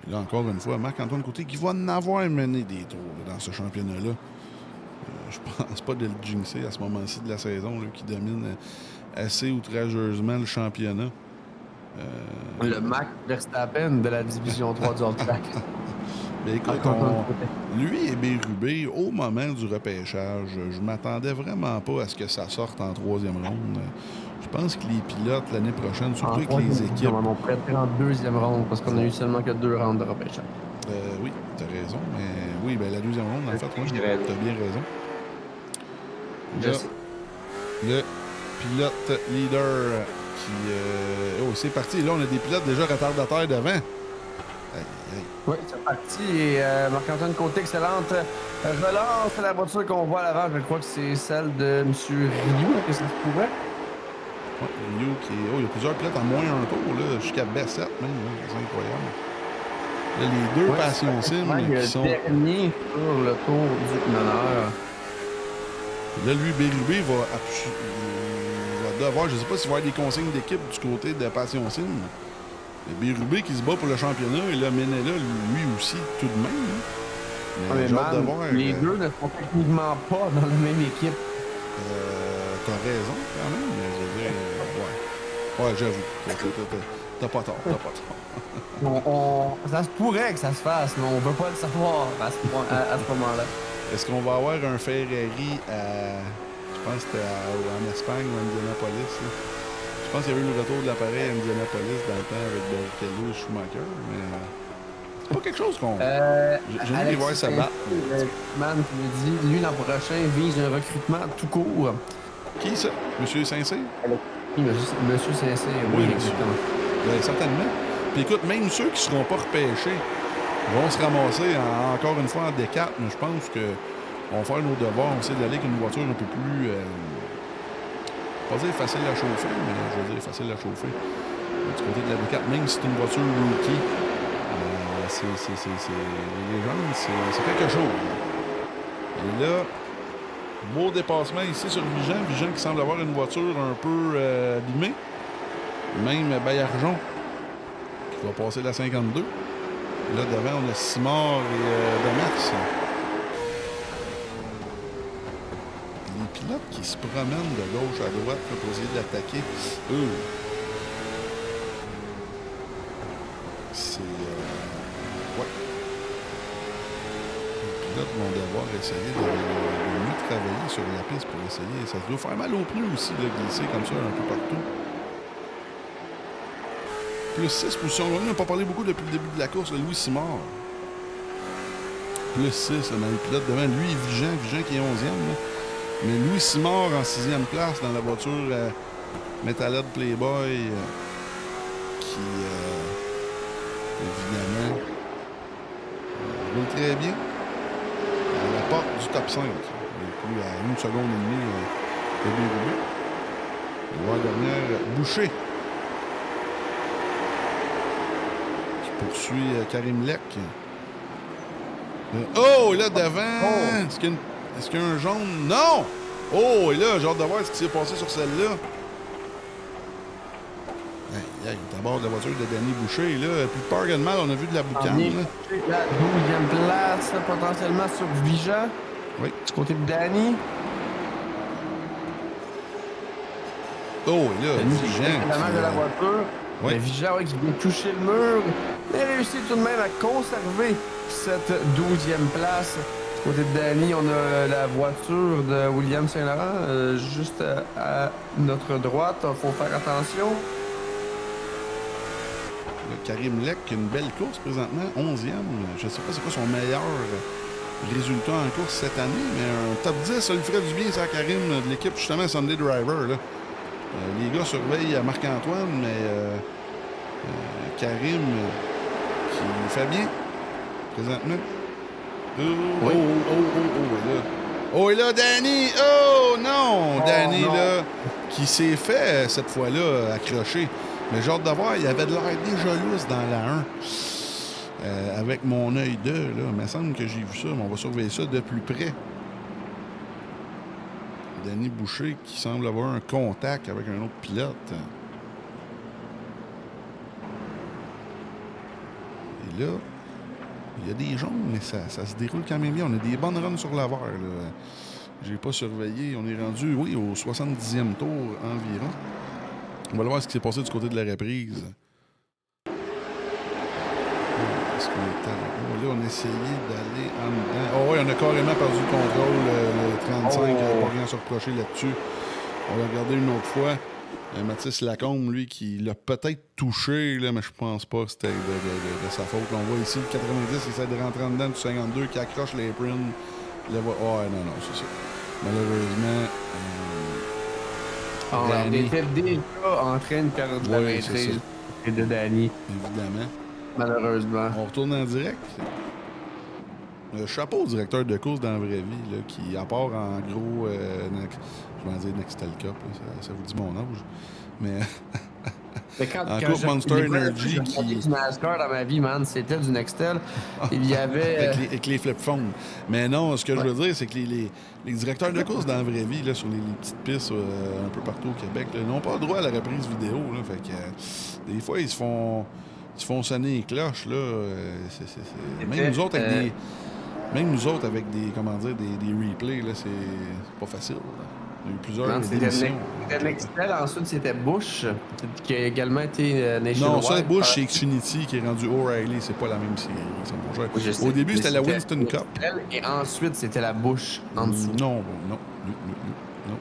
Et là, encore une fois, Marc-Antoine Côté qui va en avoir mené des tours là, dans ce championnat-là. je pense pas de le jinxer à ce moment-ci de la saison, là, qui domine assez outrageusement le championnat. Le Max Verstappen de la division 3 du hors-track. Ben écoute, lui et Bérubé, au moment du repêchage, je m'attendais vraiment pas à ce que ça sorte en 3e ronde. Je pense que les pilotes l'année prochaine, surtout avec les équipes. On pourrait être en 2e ronde parce qu'on a eu seulement que 2 rounds de repêchage. Oui, t'as raison, mais oui, ben la 2e ronde, en fait, oui, t'as bien raison. Là, le pilote leader qui... oh, c'est parti. Là, on a des pilotes déjà retardataires devant. Oui, c'est parti. Et Marc-Antoine Côté, excellente relance. La voiture qu'on voit à l'avant, je crois que c'est celle de M. Rioux, que ça se pourrait. Oui, Rioux qui est... Oh, il y a plusieurs pilotes en moins un tour, là, jusqu'à B7 même. C'est incroyable. Là, les deux Passion Sim qui sont... dernier sur le tour du meneur. Là, lui, Bérubé va devoir... Je sais pas s'il va y avoir des consignes d'équipe du côté de Passion Sim. Bérubé qui se bat pour le championnat et là, Menela, lui aussi, tout de même. Mais j'ai hâte de voir. Les deux ne sont techniquement pas dans la même équipe. T'as raison, quand même, mais je veux dire, ouais. Ouais, j'avoue. T'as pas tort, Ça se pourrait que ça se fasse, mais on veut pas le savoir à ce moment-là. Est-ce qu'on va avoir un Ferrari à... Je pense que c'était en Espagne ou à Indianapolis, là. Je pense qu'il y avait eu le retour de l'appareil à Indianapolis dans le temps avec Barrichello et Schumacher, mais c'est pas quelque chose qu'on... J'aimerais voir ça battre. Man qui me dit, lui, l'an prochain, vise un recrutement tout court. Qui ça? Monsieur Saint-Cyr? Oui, Monsieur Saint-Cyr, oui, exactement. Bien, certainement. Puis écoute, même ceux qui ne seront pas repêchés vont se ramasser encore une fois en D4, mais je pense qu'on va faire nos devoirs. On essaie d'aller avec une voiture un peu plus... pas dire facile à chauffer, mais je veux dire facile à chauffer. Du côté de la D4, même si c'est une voiture rookie, les gens, c'est quelque chose. Et là, beau dépassement ici sur Vigeant. Vigeant qui semble avoir une voiture un peu abîmée. Même Baillargeon qui va passer la 52. Là, devant, on a Simard et Demax. Les pilotes qui se promènent de gauche à droite là, pour essayer de l'attaquer. C'est... ouais. Les pilotes vont devoir essayer de mieux travailler sur la piste pour essayer. Ça doit faire mal aux pneus aussi, de glisser comme ça un peu partout. Plus 6 positions. On n'a pas parlé beaucoup depuis le début de la course. Louis Simard. Plus 6 dans les pilotes devant. Lui, Vigeant qui est 11e. Là. Mais Louis Simard en 6e place dans la voiture Metalhead Playboy qui, évidemment, roule très bien à la porte du top 5. Et puis à 1 seconde et demie de Bérubé. Et la dernière, Boucher qui poursuit Karim Lek. Oh, là devant! Est-ce qu'il y a un jaune? Non! Oh, et là, j'ai hâte de voir ce qui s'est passé sur celle-là. Il est à bord de la voiture de Danny Boucher. Là, plus de peur que de mal, on a vu de la boucane. La 12e place, potentiellement sur Vigeant. Oui. Du côté de Danny. Oh, et là, Vigeant. De la voiture. Oui. Vigeant qui vient toucher le mur. Il a réussi tout de même à conserver cette 12e place. Du côté de Danny, on a la voiture de William Saint-Laurent juste à notre droite. Il faut faire attention. Karim Lek qui a une belle course présentement, 11e. Je ne sais pas c'est quoi son meilleur résultat en course cette année, mais un top 10, ça lui ferait du bien, ça, Karim, de l'équipe justement Sunday Driver. Là. Les gars surveillent Marc-Antoine, mais Karim qui fait bien présentement. Oui. Oh, et là, Danny! Oh, non! Danny, non. là, qui s'est fait, cette fois-là, accrocher. Mais j'ai hâte de voir, il avait de l'air déjà lousse dans la 1. Avec mon œil 2, là, il me semble que j'ai vu ça, mais on va surveiller ça de plus près. Danny Boucher qui semble avoir un contact avec un autre pilote. Et là, il y a des jaunes, mais ça se déroule quand même bien. On a des bonnes runs sur l'avare. J'ai pas surveillé. On est rendu, oui, au 70e tour environ. On va aller voir ce qui s'est passé du côté de la reprise. Est-ce qu'on est allé? Oh, là, on a essayé d'aller en dedans. Oh oui, on a carrément perdu le contrôle. Le 35, pas rien à se reprocher là-dessus. On va regarder une autre fois. Mathis Lacombe, lui, qui l'a peut-être touché, là, mais je pense pas que c'était de sa faute. Là, on voit ici le 90, il essaie de rentrer en dedans du 52, qui accroche l'apron. Oh, non, c'est ça. Malheureusement... On était déjà en train de perdre la maîtrise de Danny. Évidemment. Malheureusement. On retourne en direct. Chapeau au directeur de course dans la vraie vie, là, qui, à part en gros, je vais dire Nextel Cup, là, ça vous dit mon âge, mais en course Monster Energy qui... J'ai du NASCAR dans ma vie, man, c'était du Nextel. Il y avait... avec les flip-phones. Mais non, ce que je veux dire, c'est que les directeurs de course dans la vraie vie, là, sur les petites pistes un peu partout au Québec, là, n'ont pas le droit à la reprise vidéo. Là, fait que, des fois, ils se font sonner les cloches. Là, Même nous autres avec des, comment dire, des replays, là, c'est pas facile. Là. Il y a eu plusieurs émissions. C'était Nextel, ensuite c'était Bush, qui a également été Nationwide. Non, ça, Bush, c'est Xfinity qui est rendu O'Reilly. C'est pas la même série. Oui, au début, c'était la Winston Cup. Et ensuite, c'était la Bush en dessous. Non,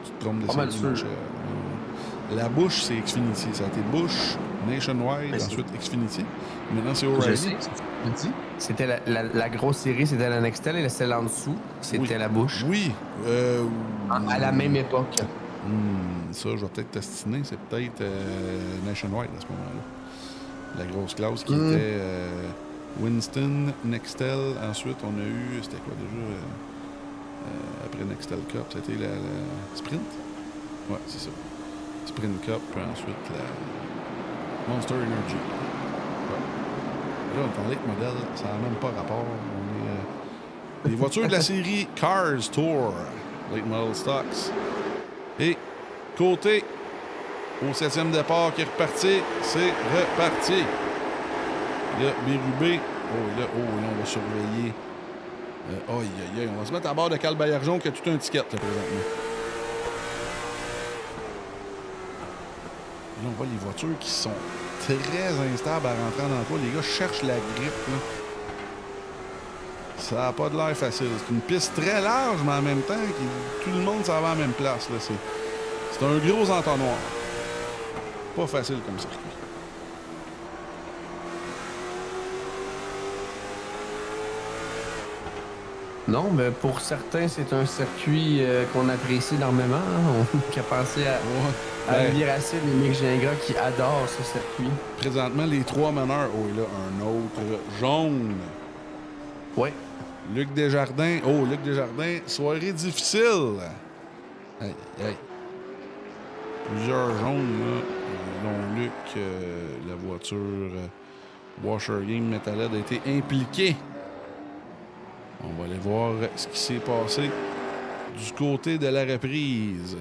tu te trompes de série. La Bush, c'est Xfinity. Ça a été Bush, Nationwide, ensuite Xfinity. Maintenant, c'est O'Reilly. C'était la grosse série, c'était la Nextel, et celle en dessous, c'était la Bush. Oui. À la même époque. Ça, je vais peut-être t'astiner. C'est peut-être Nationwide à ce moment-là. La grosse classe qui était Winston, Nextel. Ensuite, on a eu... C'était quoi déjà? Après Nextel Cup, c'était la Sprint? Ouais, c'est ça. Sprint Cup, puis ensuite la Monster Energy. Ouais. Là, on parlait de modèle, ça n'a même pas rapport. On est des voitures de la série Cars Tour, Late Model Stocks. Et côté au 7e départ qui est reparti, c'est reparti. Il y a Bérubé. Oh, là, on va surveiller. On va se mettre à bord de Cal Baillargeon qui a tout un ticket là, présentement. Là, on voit les voitures qui sont très instables à rentrer en emploi. Les gars cherchent la grippe. Là. Ça n'a pas de l'air facile. C'est une piste très large, mais en même temps, tout le monde s'en va à la même place. Là. C'est un gros entonnoir. Pas facile comme circuit. Non, mais pour certains, c'est un circuit qu'on apprécie énormément. Hein. On a pensé à Olivier Racine et Mick Gingras qui adorent ce circuit. Présentement, les trois meneurs. Oh, et là, un autre jaune. Oui. Luc Desjardins. Oh, Luc Desjardins. Soirée difficile. Aïe. Plusieurs jaunes, là. Dont Luc, la voiture Washer Game Metalhead a été impliquée. On va aller voir ce qui s'est passé du côté de la reprise.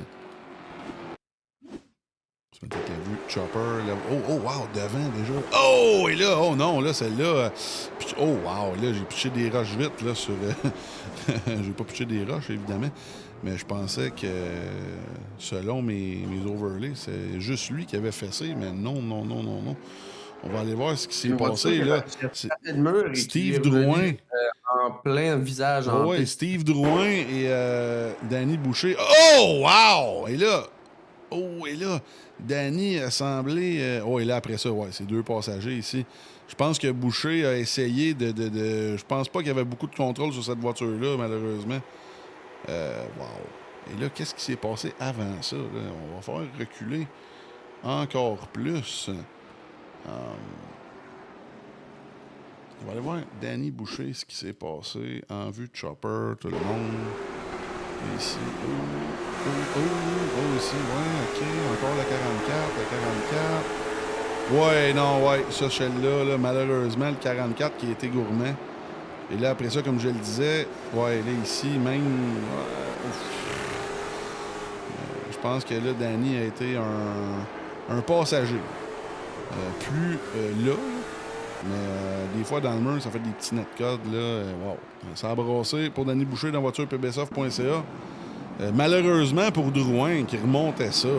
C'est peut-être la vue Chopper. Oh, wow, devant déjà. Oh, et là, oh non, là, celle-là. Oh, wow, là, j'ai pitché des roches vite, là, sur. J'ai pas pitché des roches, évidemment. Mais je pensais que, selon mes overlays, c'est juste lui qui avait fessé. Mais non. On va aller voir ce qui s'est passé, là. Steve Drouin. En plein visage. Oui, Steve Drouin et Danny Boucher. Oh, wow! Et là, Danny a semblé... et là, après ça, ouais, c'est deux passagers ici. Je pense que Boucher a essayé de... Je pense pas qu'il y avait beaucoup de contrôle sur cette voiture-là, malheureusement. Wow. Et là, qu'est-ce qui s'est passé avant ça? Là? On va falloir reculer encore plus. On va aller voir Danny Boucher, ce qui s'est passé en vue de Chopper, tout le monde. Et ici. Ici, OK. Encore la 44. Ça, celle-là, malheureusement, le 44 qui a été gourmand. Et là, après ça, comme je le disais, là, ici, même... je pense que là, Danny a été un passager. Là, mais des fois, dans le mur, ça fait des petits netcodes, là. Wow. Ça a brassé pour Danny Boucher dans voiture pbsoft.ca. Malheureusement pour Drouin, qui remontait ça.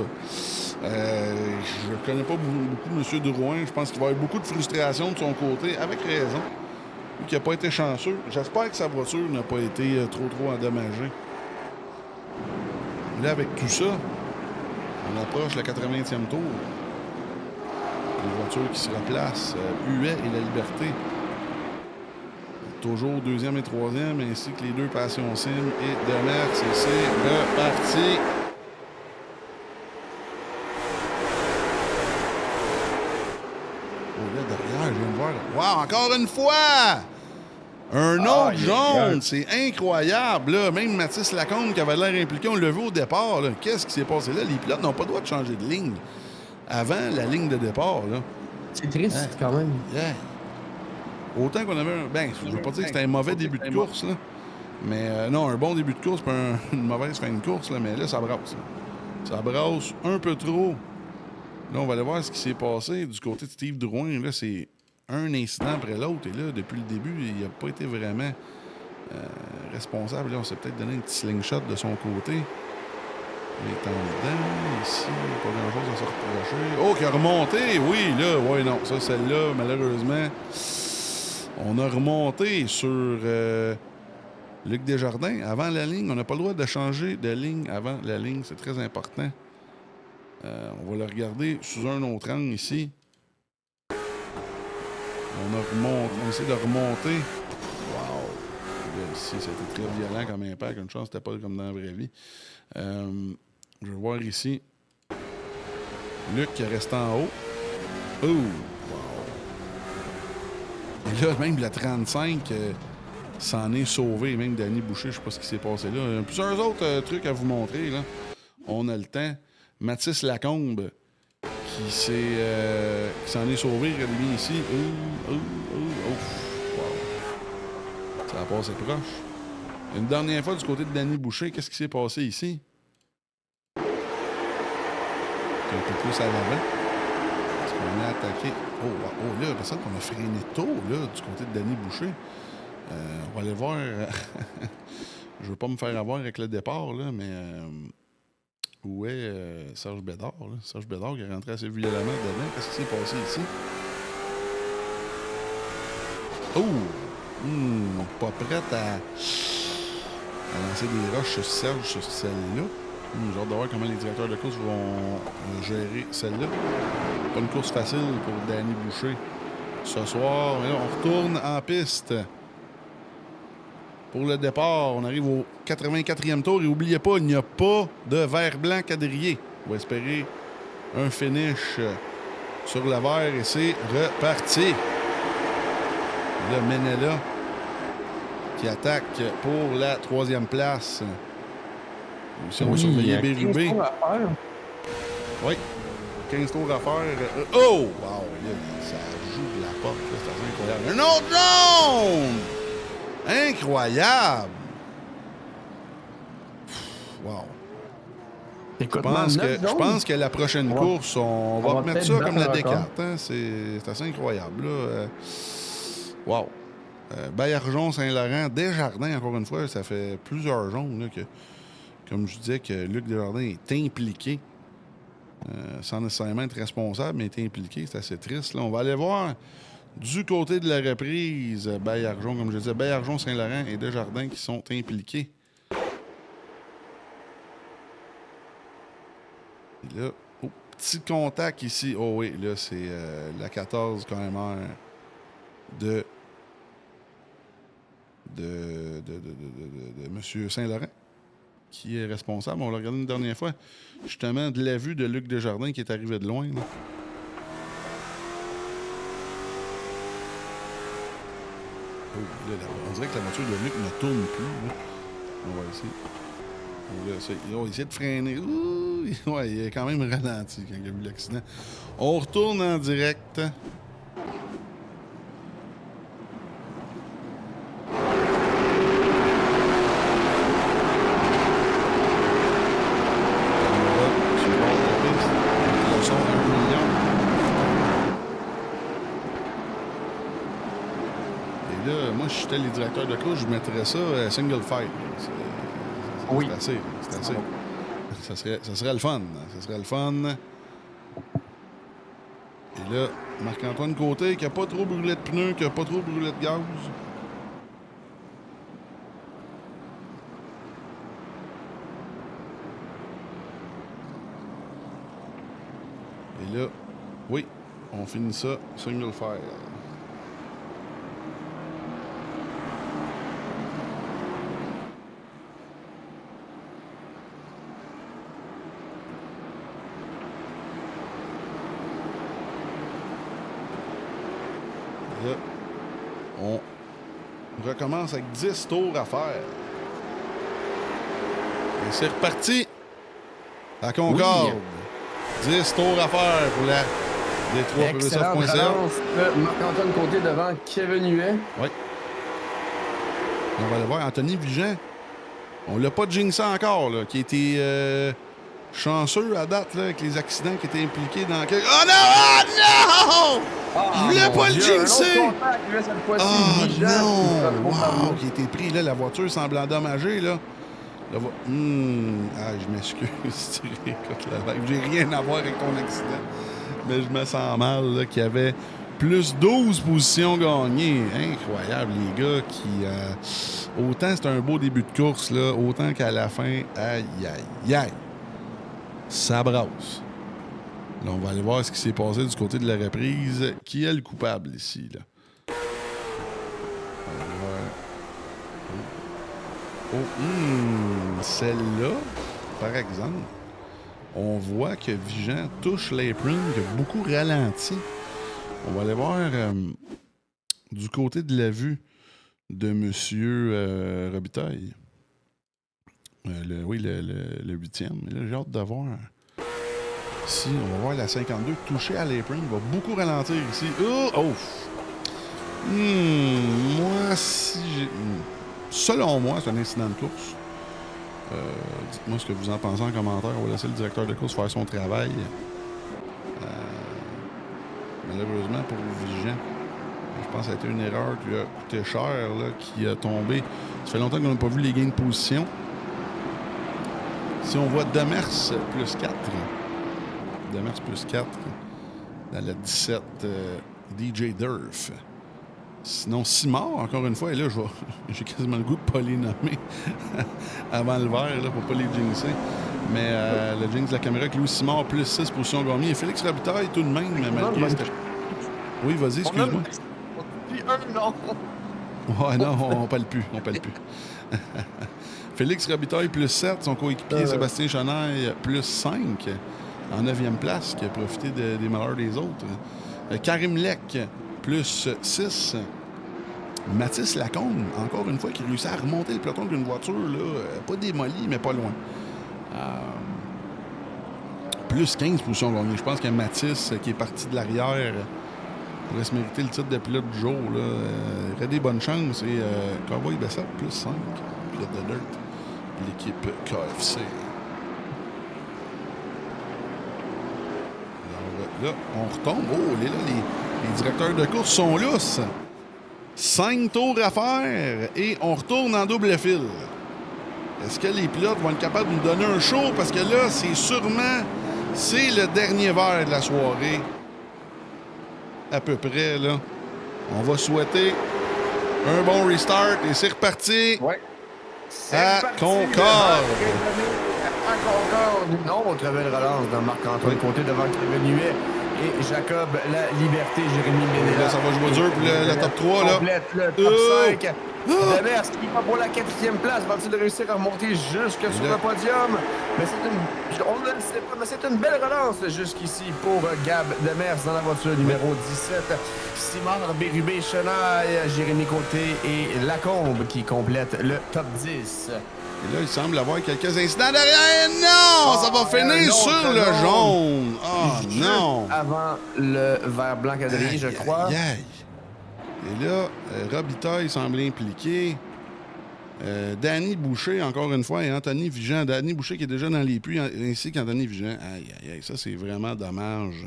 Je ne connais pas beaucoup M. Drouin. Je pense qu'il va y avoir beaucoup de frustration de son côté, avec raison. Lui qui n'a pas été chanceux. J'espère que sa voiture n'a pas été trop endommagée. Là, avec tout ça, on approche le 80e tour. Les voitures qui se replacent, Huet et la Liberté. Toujours deuxième et troisième, ainsi que les deux Passion Sim et Demerckx. Et c'est reparti. Oh, là, derrière, je viens de voir. Wow, encore une fois! Un autre jaune, c'est incroyable. Là. Même Mathis Lacombe qui avait l'air impliqué, on l'a vu au départ. Là. Qu'est-ce qui s'est passé là? Les pilotes n'ont pas le droit de changer de ligne avant la ligne de départ. Là. C'est triste quand même. Yeah. Autant qu'on avait un... Ben, je veux pas dire que c'était un mauvais début de course, là. Mais non, un bon début de course, pas une mauvaise fin de course, là. Mais là, ça brasse. Là. Ça brasse un peu trop. Là, on va aller voir ce qui s'est passé du côté de Steve Drouin. Là, c'est un incident après l'autre. Et là, depuis le début, il n'a pas été vraiment responsable. Là, on s'est peut-être donné un petit slingshot de son côté. Il est en dedans, ici, pas grand-chose à se reprocher. Oh, qui a remonté! Oui, là, ouais, non. Ça, celle-là, malheureusement, on a remonté sur Luc Desjardins avant la ligne. On n'a pas le droit de changer de ligne avant la ligne. C'est très important. On va le regarder sous un autre angle ici. On essaie de remonter. Wow! Là, ici, c'était très violent comme impact. Une chance, c'était pas comme dans la vraie vie. Je vais voir ici. Luc qui reste en haut. Oh! Wow! Et là, même la 35 s'en est sauvé. Même Danny Boucher, je sais pas ce qui s'est passé là. Il y a plusieurs autres trucs à vous montrer. Là. On a le temps. Mathis Lacombe qui s'en est sauvé. Regardez ici. Wow. Ça a passé proche. Une dernière fois du côté de Danny Boucher, qu'est-ce qui s'est passé ici? Un peu plus à l'avant. Est-ce qu'on a attaqué? Oh là, personne qu'on a freiné tôt, là, du côté de Danny Boucher. On va aller voir. Je veux pas me faire avoir avec le départ, là, mais où est Serge Bédard? Là? Serge Bédard qui est rentré assez violemment dedans. Qu'est-ce qui s'est passé ici? Oh! Pas prête à lancer des roches sur Serge sur celle-là. J'ai hâte de voir comment les directeurs de course vont gérer celle-là. Pas une course facile pour Danny Boucher ce soir. Mais là, on retourne en piste. Pour le départ, on arrive au 84e tour. Et n'oubliez pas, il n'y a pas de vert blanc quadrillé. On va espérer un finish sur le vert et c'est reparti. Là, Menela qui attaque pour la 3e place. Ici, on va surveiller Bérubé. Oui, 15 tours à faire. Oh! Wow! Là, ça joue de la porte. C'est incroyable. Un autre jaune! Incroyable! Wow! Écoute, Je pense que la prochaine course, on va mettre ça comme la Descartes. Hein? C'est assez incroyable. Là. Wow! Baillargeon, Saint-Laurent, Desjardins, encore une fois, ça fait plusieurs jaunes là, que, comme je disais, que Luc Desjardins est impliqué. Sans nécessairement être responsable, mais est impliqué. C'est assez triste. Là. On va aller voir du côté de la reprise Baillargeon, comme je disais, Baillargeon, Saint-Laurent et Desjardins qui sont impliqués. Et là, petit contact ici. Oh oui, là, c'est la 14 KMR de M. Saint-Laurent qui est responsable. On l'a regardé une dernière fois, justement, de la vue de Luc Desjardins qui est arrivé de loin. Là. Oh, là, on dirait que la voiture de Luc ne tourne plus. Là. On va essayer. On va essayer de freiner. Ouh, ouais, il est quand même ralenti quand il a vu l'accident. On retourne en direct. Si j'étais les directeurs de course, je mettrais ça single fight. Oui. C'est assez. C'est assez. Ça serait le fun. Ça serait le fun. Et là, Marc-Antoine Côté qui n'a pas trop brûlé de pneus, qui n'a pas trop brûlé de gaz. Et là, oui, on finit ça, single file. Là, on recommence avec 10 tours à faire. Et c'est reparti à Concorde. 10 tours à faire pour la D3 Excellente PBSoft.ca. relance de Marc-Antoine Côté devant Kevin Huet. Oui. On va aller voir Anthony Vigent. On l'a pas jinxé encore, là, qui était chanceux à date là, avec les accidents qui étaient impliqués dans... Oh non! Oh non! Je voulais pas le jinxer! Oh non! Wow! Qui a été pris, là, la voiture semble endommagée, là. Ah, je m'excuse. Écoute, là, j'ai rien à voir avec ton accident. Mais je me sens mal, là, qu'il y avait plus 12 positions gagnées. Incroyable, les gars, qui... autant c'est un beau début de course, là, autant qu'à la fin, aïe, aïe, aïe. Ça brasse. Là, on va aller voir ce qui s'est passé du côté de la reprise. Qui est le coupable ici, là? Celle-là, par exemple, on voit que Vigent touche l'apron, qui a beaucoup ralenti. On va aller voir du côté de la vue de M. Robitaille. Le 8e. Là, j'ai hâte de voir. Ici, on va voir la 52 toucher à l'apron. Il va beaucoup ralentir ici. Moi, si j'ai... Selon moi, c'est un incident de course. Dites-moi ce que vous en pensez en commentaire. On va laisser le directeur de course faire son travail. Malheureusement pour Vigent, je pense que ça a été une erreur qui a coûté cher, là, qui a tombé. Ça fait longtemps qu'on n'a pas vu les gains de position. Si on voit Demers plus 4, Demers plus 4 dans la 17 DJ Durf. Sinon, Simard, encore une fois, et là, j'ai quasiment le goût de ne pas les nommer avant le verre, là, pour ne pas les jinxer. Mais le jinx de la caméra avec Louis Simard, plus 6 positions gagnées. Et Félix Robitaille, tout de même, mais malgré... Oui, vas-y, excuse-moi. Ouais, non, on parle plus. Félix Robitaille, plus 7. Son coéquipier, Sébastien Chenaille, plus 5. En 9e place, qui a profité des malheurs des autres. Karim Lec, plus 6. Mathis Lacombe, encore une fois, qui réussit à remonter le peloton d'une voiture, là, pas démolie, mais pas loin. Plus 15 positions gagnées. Je pense que Mathis, qui est parti de l'arrière, pourrait se mériter le titre de pilote du jour. Là. Il aurait des bonnes chances. Et Cowboy Bessap, plus 5. Pilote de dirt. L'équipe KFC. Alors, là, on retombe. Oh, les directeurs de course sont lousses. 5 tours à faire et on retourne en double fil. Est-ce que les pilotes vont être capables de nous donner un show? Parce que là, c'est le dernier verre de la soirée. À peu près, là. On va souhaiter un bon restart et c'est reparti. Ouais. À Concorde. À Concorde. Une autre belle relance de Marc-Antoine Côté devant Kevin Huet et Jacob La Liberté, Jérémy Ménel. Là, ça va jouer dur pour le top 3. Là. Complète le top 5. Demers qui va pour la 4e place. Va-t-il réussir à remonter jusque sur le podium? Mais on ne le sait pas, mais c'est une belle relance jusqu'ici pour Gab Demers dans la voiture numéro 17. Simard, Bérubé, Chenaille, Jérémy Côté et Lacombe qui complètent le top 10. Et là, il semble avoir quelques incidents derrière. Non! Ça va finir sur le jaune. Oh non! Avant le vert blanc quadrillé, je crois. Et là, Robitaille semble impliqué. Danny Boucher, encore une fois, et Anthony Vigent. Danny Boucher qui est déjà dans les puits, ainsi qu'Anthony Vigent. Aïe, ça, c'est vraiment dommage.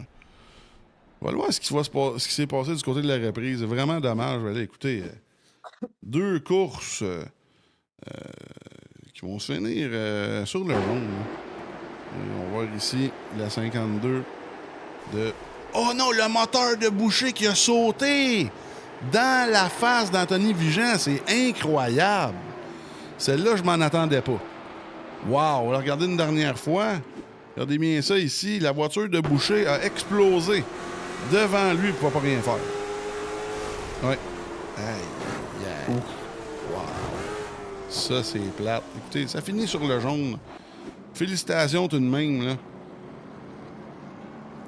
On va voir ce qui s'est passé du côté de la reprise. C'est vraiment dommage. Allez, écoutez, 2 courses qui vont se finir sur le jaune. On va voir ici la 52 de... Oh non, le moteur de Boucher qui a sauté dans la face d'Anthony Vigent. C'est incroyable. Celle-là, je m'en attendais pas. Wow, regardez une dernière fois. Regardez bien ça ici. La voiture de Boucher a explosé devant lui. Il ne pouvait pas rien faire. Oui. Aïe, aïe. Wow. Ça, c'est plate. Écoutez, ça finit sur le jaune. Félicitations tout de même, là,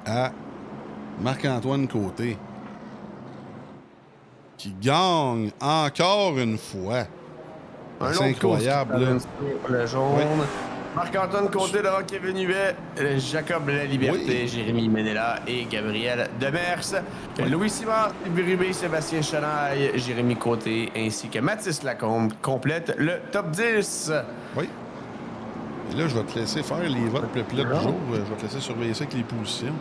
à Marc-Antoine Côté, qui gagne encore une fois. C'est incroyable, là. Le jaune. Oui. Marc-Antoine Côté devant Kevin Huet, Jacob La Liberté, Oui. Jérémy Menela et Gabriel Demers. Louis Simard, Rubé, Sébastien Chenaille, Jérémy Côté ainsi que Mathis Lacombe complètent le top 10. Oui. Et là, je vais te laisser faire les votes pilote du jour. Je vais te laisser surveiller ça avec les positions.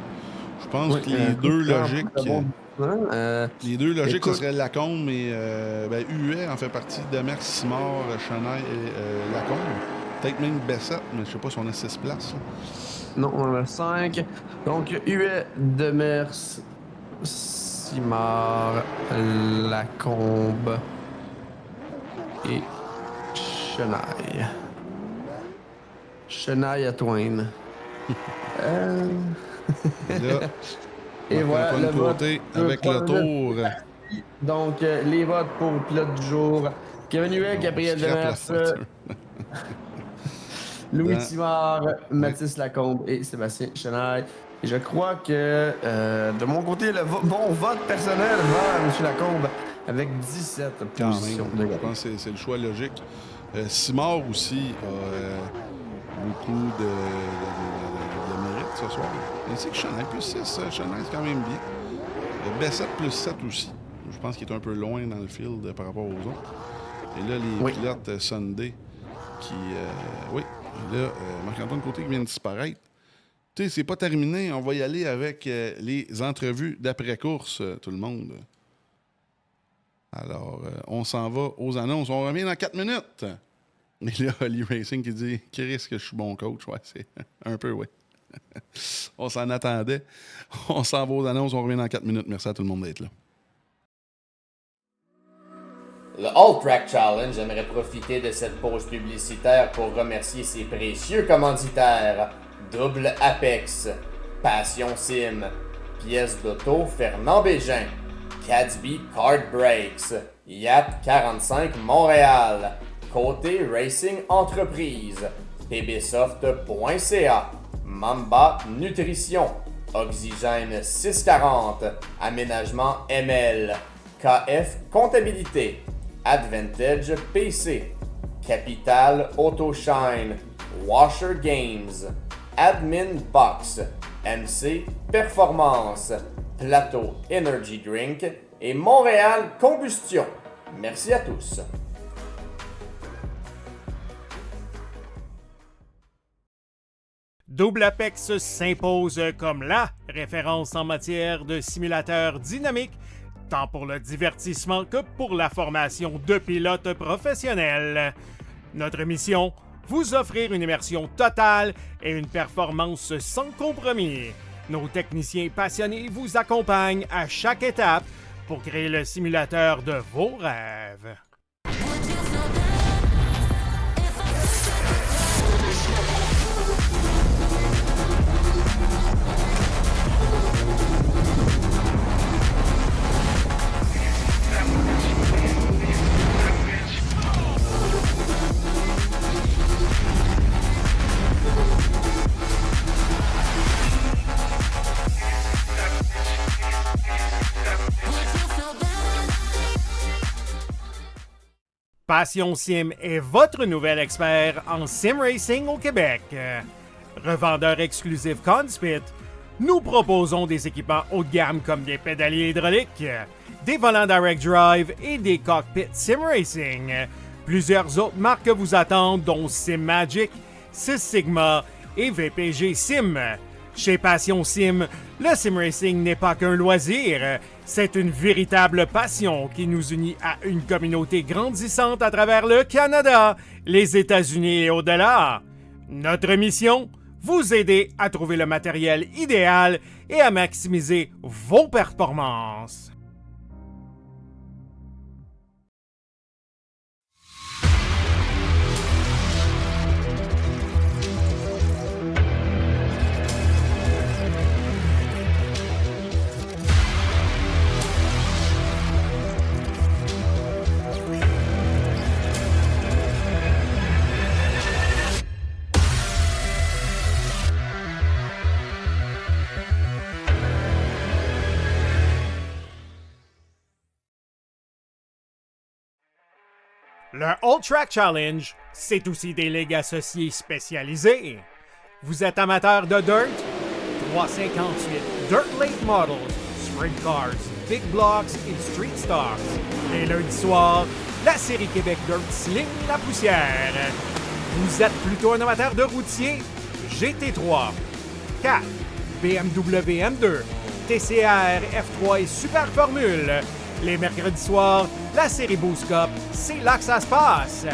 Je pense que les deux logiques... les deux logiques, ce serait Lacombe et Huet en fait partie. Demers, Simard, Chenaille et Lacombe. Peut-être même Bessette, mais je sais pas si on a 6 places. Non, on en a 5. Donc, Huet, Demers, Simard, Lacombe et Chenaille. Chenaille à Twain. Et là, Et voilà le Côté vote avec le tour. Donc, les votes pour le pilote du jour. Kevin Huet, Gabriel Demers, Louis Simard, Mathis Lacombe et Sébastien Chenaille. Et je crois que, de mon côté, mon vote personnel va à M. Lacombe avec 17 positions. Je pense que c'est le choix logique. Simard aussi a beaucoup de mérite ce soir. Ainsi que Chenaille, plus 6. Chenaille, c'est quand même bien. Bessette, plus 7 aussi. Je pense qu'il est un peu loin dans le field par rapport aux autres. Et là, les pilotes Sunday qui... oui. Et là, Marc-Antoine Côté qui vient de disparaître. Tu sais, c'est pas terminé. On va y aller avec les entrevues d'après-course, tout le monde. Alors, on s'en va aux annonces. On revient dans 4 minutes. Et là, Lee Racing qui dit « Chris, que je suis bon coach. » Ouais, c'est un peu, oui. On s'en attendait. On s'en va aux annonces. On revient dans 4 minutes. Merci à tout le monde d'être là. Le All Track Challenge aimerait profiter de cette pause publicitaire pour remercier ses précieux commanditaires Double Apex, Passion Sim, Pièces d'auto Fernand Bégin, Cadsby Kart Brakes, Yacht 45 Montréal, Côté Racing Entreprise, pbsoft.ca, Mamba Nutrition, Oxygène 640, Aménagement ML, KF Comptabilité, Advantage PC, Capital Autoshine, Washer Games, Admin Box, MC Performance, Plateau Energy Drink et Montréal Combustion. Merci à tous. Double Apex s'impose comme la référence en matière de simulateurs dynamiques, tant pour le divertissement que pour la formation de pilotes professionnels. Notre mission, vous offrir une immersion totale et une performance sans compromis. Nos techniciens passionnés vous accompagnent à chaque étape pour créer le simulateur de vos rêves. Passion Sim est votre nouvel expert en sim racing au Québec. Revendeur exclusif Conspit, nous proposons des équipements haut de gamme comme des pédaliers hydrauliques, des volants direct drive et des cockpits sim racing. Plusieurs autres marques vous attendent, dont SimMagic, Six Sigma et VPG Sim. Chez Passion Sim, le sim racing n'est pas qu'un loisir, c'est une véritable passion qui nous unit à une communauté grandissante à travers le Canada, les États-Unis et au-delà. Notre mission? Vous aider à trouver le matériel idéal et à maximiser vos performances. Le All Track Challenge, c'est aussi des ligues associées spécialisées. Vous êtes amateur de dirt? 358 Dirt Late Models, Sprint Cars, Big Blocks et Street Stocks. Les lundis soirs, la série Québec Dirt sling la poussière. Vous êtes plutôt un amateur de routier? GT3, 4, BMW M2, TCR, F3 et Super Formule. Les mercredis soirs, la série Boost Cup, c'est là que ça se passe.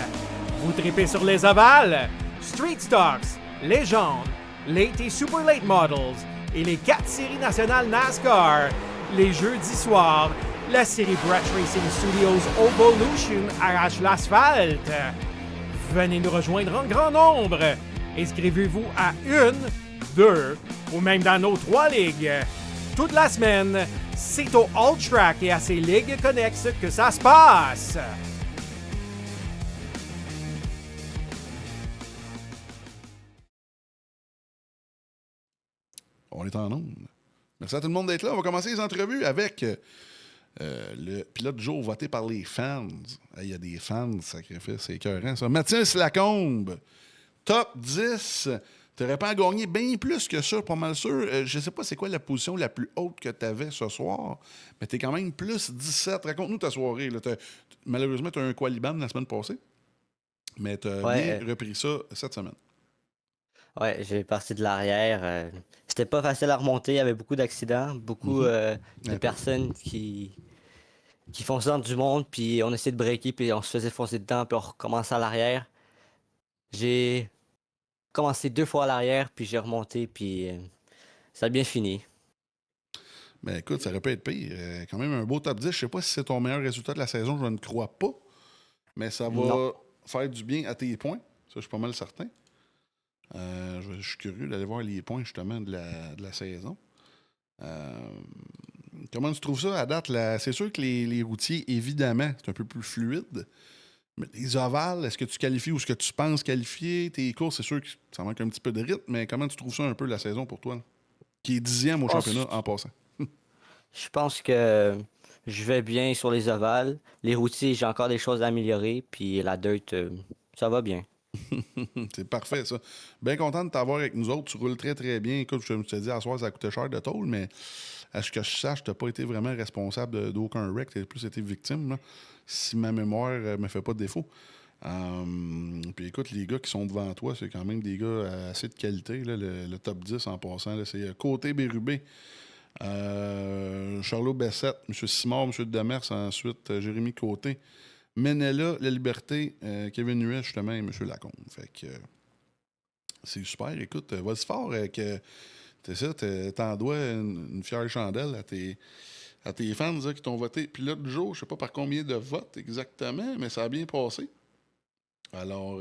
Vous tripez sur les ovales, Street Stocks, Légende, Late et Super Late Models et les 4 séries nationales NASCAR. Les jeudis soirs, la série Brett Racing Studios Evolution arrache l'asphalte. Venez nous rejoindre en grand nombre. Inscrivez-vous à 1, 2 ou même dans nos 3 ligues. Toute la semaine, c'est au All Track et à ses ligues connexes que ça se passe. On est en onde. Merci à tout le monde d'être là. On va commencer les entrevues avec le pilote Joe voté par les fans. Il y a des fans, sacrifice, c'est écœurant ça. Mathias Lacombe, top 10. Tu n'aurais pas à gagner bien plus que ça, pas mal sûr. Je sais pas c'est quoi la position la plus haute que tu avais ce soir, mais tu es quand même plus 17. Raconte-nous ta soirée. Là. Malheureusement, tu as un qualiban la semaine passée, mais tu as bien repris ça cette semaine. Ouais, j'ai parti de l'arrière. C'était pas facile à remonter. Il y avait beaucoup d'accidents, beaucoup de personnes qui fonçaient dans du monde, puis on essayait de breaker, puis on se faisait foncer dedans, puis on recommençait à l'arrière. J'ai commencé 2 fois à l'arrière, puis j'ai remonté, puis ça a bien fini. Mais écoute, ça aurait pu être pire. Quand même un beau top 10. Je sais pas si c'est ton meilleur résultat de la saison, je ne crois pas. Mais ça va faire du bien à tes points. Ça, je suis pas mal certain. Je suis curieux d'aller voir les points, justement, de la saison. Comment tu trouves ça à date? C'est sûr que les routiers, évidemment, c'est un peu plus fluide. Mais les ovales, est-ce que tu qualifies ou est-ce que tu penses qualifier? Tes courses, c'est sûr que ça manque un petit peu de rythme, mais comment tu trouves ça un peu la saison pour toi? Là? Qui est 10e au championnat en passant. Je pense que je vais bien sur les ovales. Les routiers, j'ai encore des choses à améliorer, puis la dirt, ça va bien. C'est parfait, ça. Bien content de t'avoir avec nous autres. Tu roules très, très bien. Écoute, je te dis, à soir, ça a coûté cher de tôle, mais à ce que je sache, tu n'as pas été vraiment responsable d'aucun wreck. Tu as plus été victime, là, si ma mémoire ne me fait pas de défaut. Puis écoute, les gars qui sont devant toi, c'est quand même des gars assez de qualité. Là, le top 10 en passant, là, c'est Côté Bérubé, Charlot Bessette, M. Simard, M. Demers, ensuite Jérémy Côté. Menella, La Liberté, Kevin Huet, justement, et M. Lacombe. Fait que c'est super. Écoute, vas-y fort que t'en dois une fière chandelle à tes fans là, qui t'ont voté. Puis là, du jour, je sais pas par combien de votes exactement, mais ça a bien passé. Alors,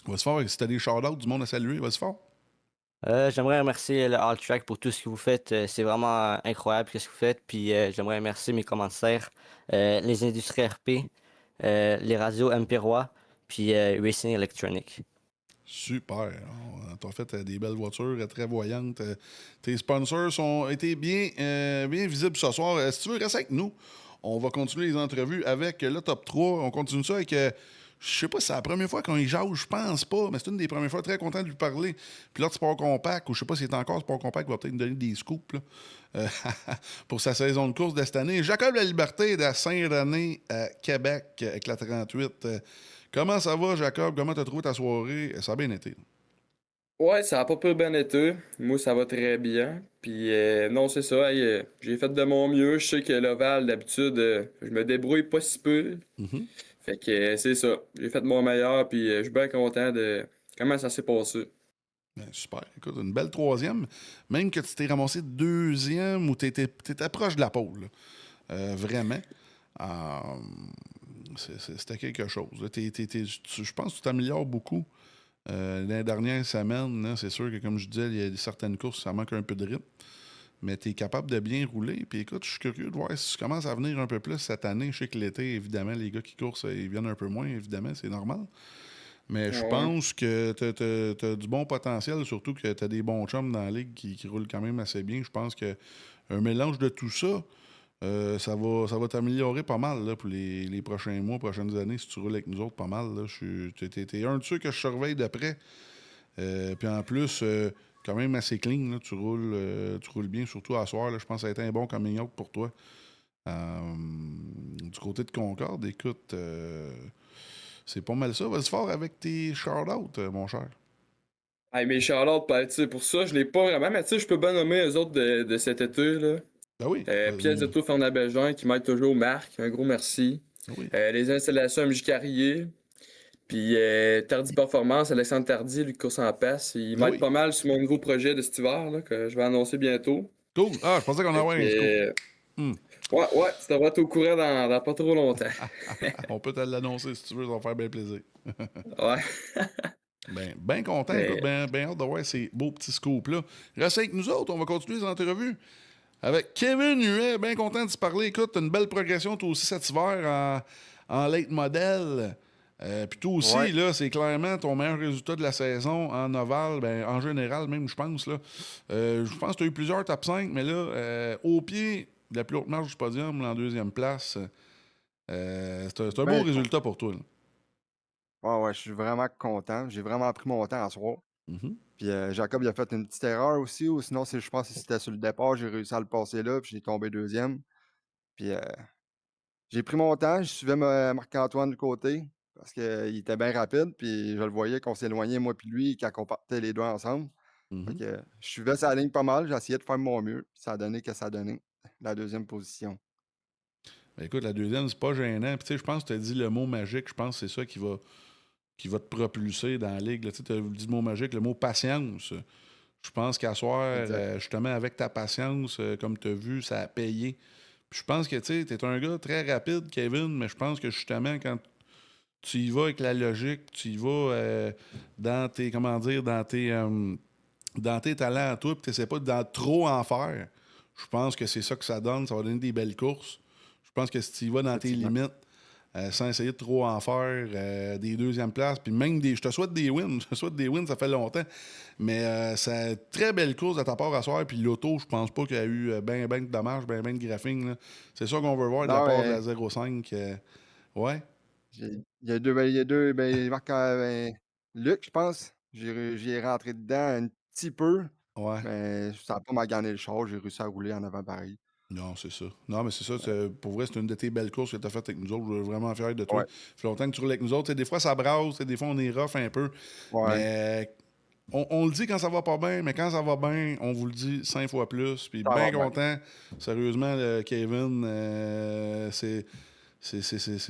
vas-y fort. Si t'as des shout-outs du monde à saluer, vas-y fort. J'aimerais remercier le All Track pour tout ce que vous faites. C'est vraiment incroyable ce que vous faites. Puis j'aimerais remercier mes commentaires, les industries RP, les radios MP Roi, puis Racing Electronic. Super. Tu as fait des belles voitures très voyantes. Tes sponsors ont été bien visibles ce soir. Si tu veux, reste avec nous. On va continuer les entrevues avec le top 3. On continue ça avec... je sais pas si c'est la première fois qu'on y jase, je pense pas, mais c'est une des premières fois. Très content de lui parler. Puis là, Sport Compact, ou je sais pas si c'est encore Sport Compact, va peut-être nous donner des scoops là, pour sa saison de course de cette année. Jacob La Liberté de Saint-René à Québec avec la 38. Comment ça va, Jacob? Comment tu as trouvé ta soirée? Ça a bien été. Ouais, ça a pas pire bien été. Moi, ça va très bien. Puis non, c'est ça. Hey, j'ai fait de mon mieux. Je sais que l'Oval, d'habitude, je me débrouille pas si peu. Mhm. Fait que c'est ça. J'ai fait de mon meilleur, puis je suis bien content de comment ça s'est passé. Ben, super. Écoute, une belle troisième. Même que tu t'es ramassé deuxième ou t'étais proche de la pole. Là. Vraiment. Euh, C'était quelque chose. Là. Je pense que tu t'améliores beaucoup. Dans les dernières semaines, là, c'est sûr que, comme je disais, il y a certaines courses, ça manque un peu de rythme. Mais tu es capable de bien rouler. Puis écoute, je suis curieux de voir si tu commences à venir un peu plus cette année. Je sais que l'été, évidemment, les gars qui courent, ils viennent un peu moins, évidemment, c'est normal. Mais je Ouais. pense que tu as du bon potentiel, surtout que tu as des bons chums dans la ligue qui roulent quand même assez bien. Je pense que un mélange de tout ça, ça va t'améliorer pas mal là, pour les prochains mois, prochaines années, si tu roules avec nous autres pas mal. Là. T'es un de ceux que je surveille de près. Puis en plus, quand même assez clean. Là. Tu roules bien, surtout à soir. Là. Je pense que ça a été un bon coming out pour toi. Du côté de Concorde, écoute, c'est pas mal ça. Vas-y fort avec tes shout-outs, mon cher. Hey, mais Charlotte, ben, tu sais, pour ça, je l'ai pas vraiment, mais tu sais, je peux bien nommer eux autres de cet été, là. Ben oui, Pièce de vas-y. tout Fernand-Bellejean qui m'aide toujours, Marc, un gros merci. Ben oui. Les installations MJ Carrier, puis Tardy Performance, Alexandre Tardy, lui, qui course en passe. Il Ben m'aide oui. pas mal sur mon nouveau projet de cet hiver, là, que je vais annoncer bientôt. Cool. Ah, je pensais qu'on en Fait avait un, c'est cool. que, Hmm. ouais, tu devrais être au courant dans pas trop longtemps. On peut te l'annoncer si tu veux, ça va faire bien plaisir. Ouais. Ben content, écoute, Mais, ben hâte de voir ces beaux petits scoops-là. Reste avec nous autres, on va continuer les entrevues. Avec Kevin Huet, bien content de se parler. Écoute, t'as une belle progression toi aussi cet hiver en late model. Puis toi aussi, Ouais. là, c'est clairement ton meilleur résultat de la saison en ovale, ben, en général même, je pense. Là. Je pense que tu as eu plusieurs top 5, mais là, au pied de la plus haute marge du podium, là, en deuxième place, c'est un beau Ben, résultat pour toi. Là. ouais, je suis vraiment content. J'ai vraiment pris mon temps à soir. Mhm. Puis Jacob, il a fait une petite erreur aussi, ou sinon, je pense que c'était sur le départ, j'ai réussi à le passer là, puis j'ai tombé deuxième. Puis j'ai pris mon temps, je suivais Marc-Antoine du côté, parce qu'il était bien rapide, puis je le voyais qu'on s'éloignait, moi puis lui, quand on partait les deux ensemble. Fait Mhm. que je suivais sa ligne pas mal, j'ai essayé de faire mon mieux, puis ça a donné que ça a donné, la deuxième position. Ben, écoute, la deuxième, c'est pas gênant. Puis, tu sais, je pense que tu as dit le mot magique. Je pense que c'est ça qui va te propulser dans la ligue. Tu as dit le mot magique, le mot patience. Je pense qu'à soir, Exact. justement, avec ta patience, comme tu as vu, ça a payé. Puis je pense que tu es un gars très rapide, Kevin, mais je pense que justement, quand tu y vas avec la logique, tu y vas dans tes, comment dire, dans tes talents à toi, puis tu n'essaies pas de trop en faire. Je pense que c'est ça que ça donne. Ça va donner des belles courses. Je pense que si tu y vas dans tes Effectivement. limites, sans essayer de trop en faire, des deuxièmes places, puis même des. Je te souhaite des wins. Je te souhaite des wins, ça fait longtemps. Mais c'est une très belle course de ta part à soir. Puis l'auto, je pense pas qu'il y a eu ben de dommages, ben de graphing. Là. C'est ça qu'on veut voir de la Non, part de la 05. Ouais. Il y a deux, ben, Marc, Luc, je pense, j'y ai rentré dedans un petit peu, Ouais. mais ça n'a pas magané le char, j'ai réussi à rouler en avant pareil. Non, c'est ça. Non, mais c'est ça. Pour vrai, c'est une de tes belles courses que tu as faites avec nous autres. Je suis vraiment fier de toi. Ouais, Ça fait longtemps que tu roules avec nous autres. T'sais, des fois, ça brasse. Des fois, on est rough un peu. ouais, Mais on le dit quand ça va pas bien. Mais quand ça va bien, on vous le dit 5 fois plus. Puis ça bien va bien. content. Sérieusement, Kevin, c'est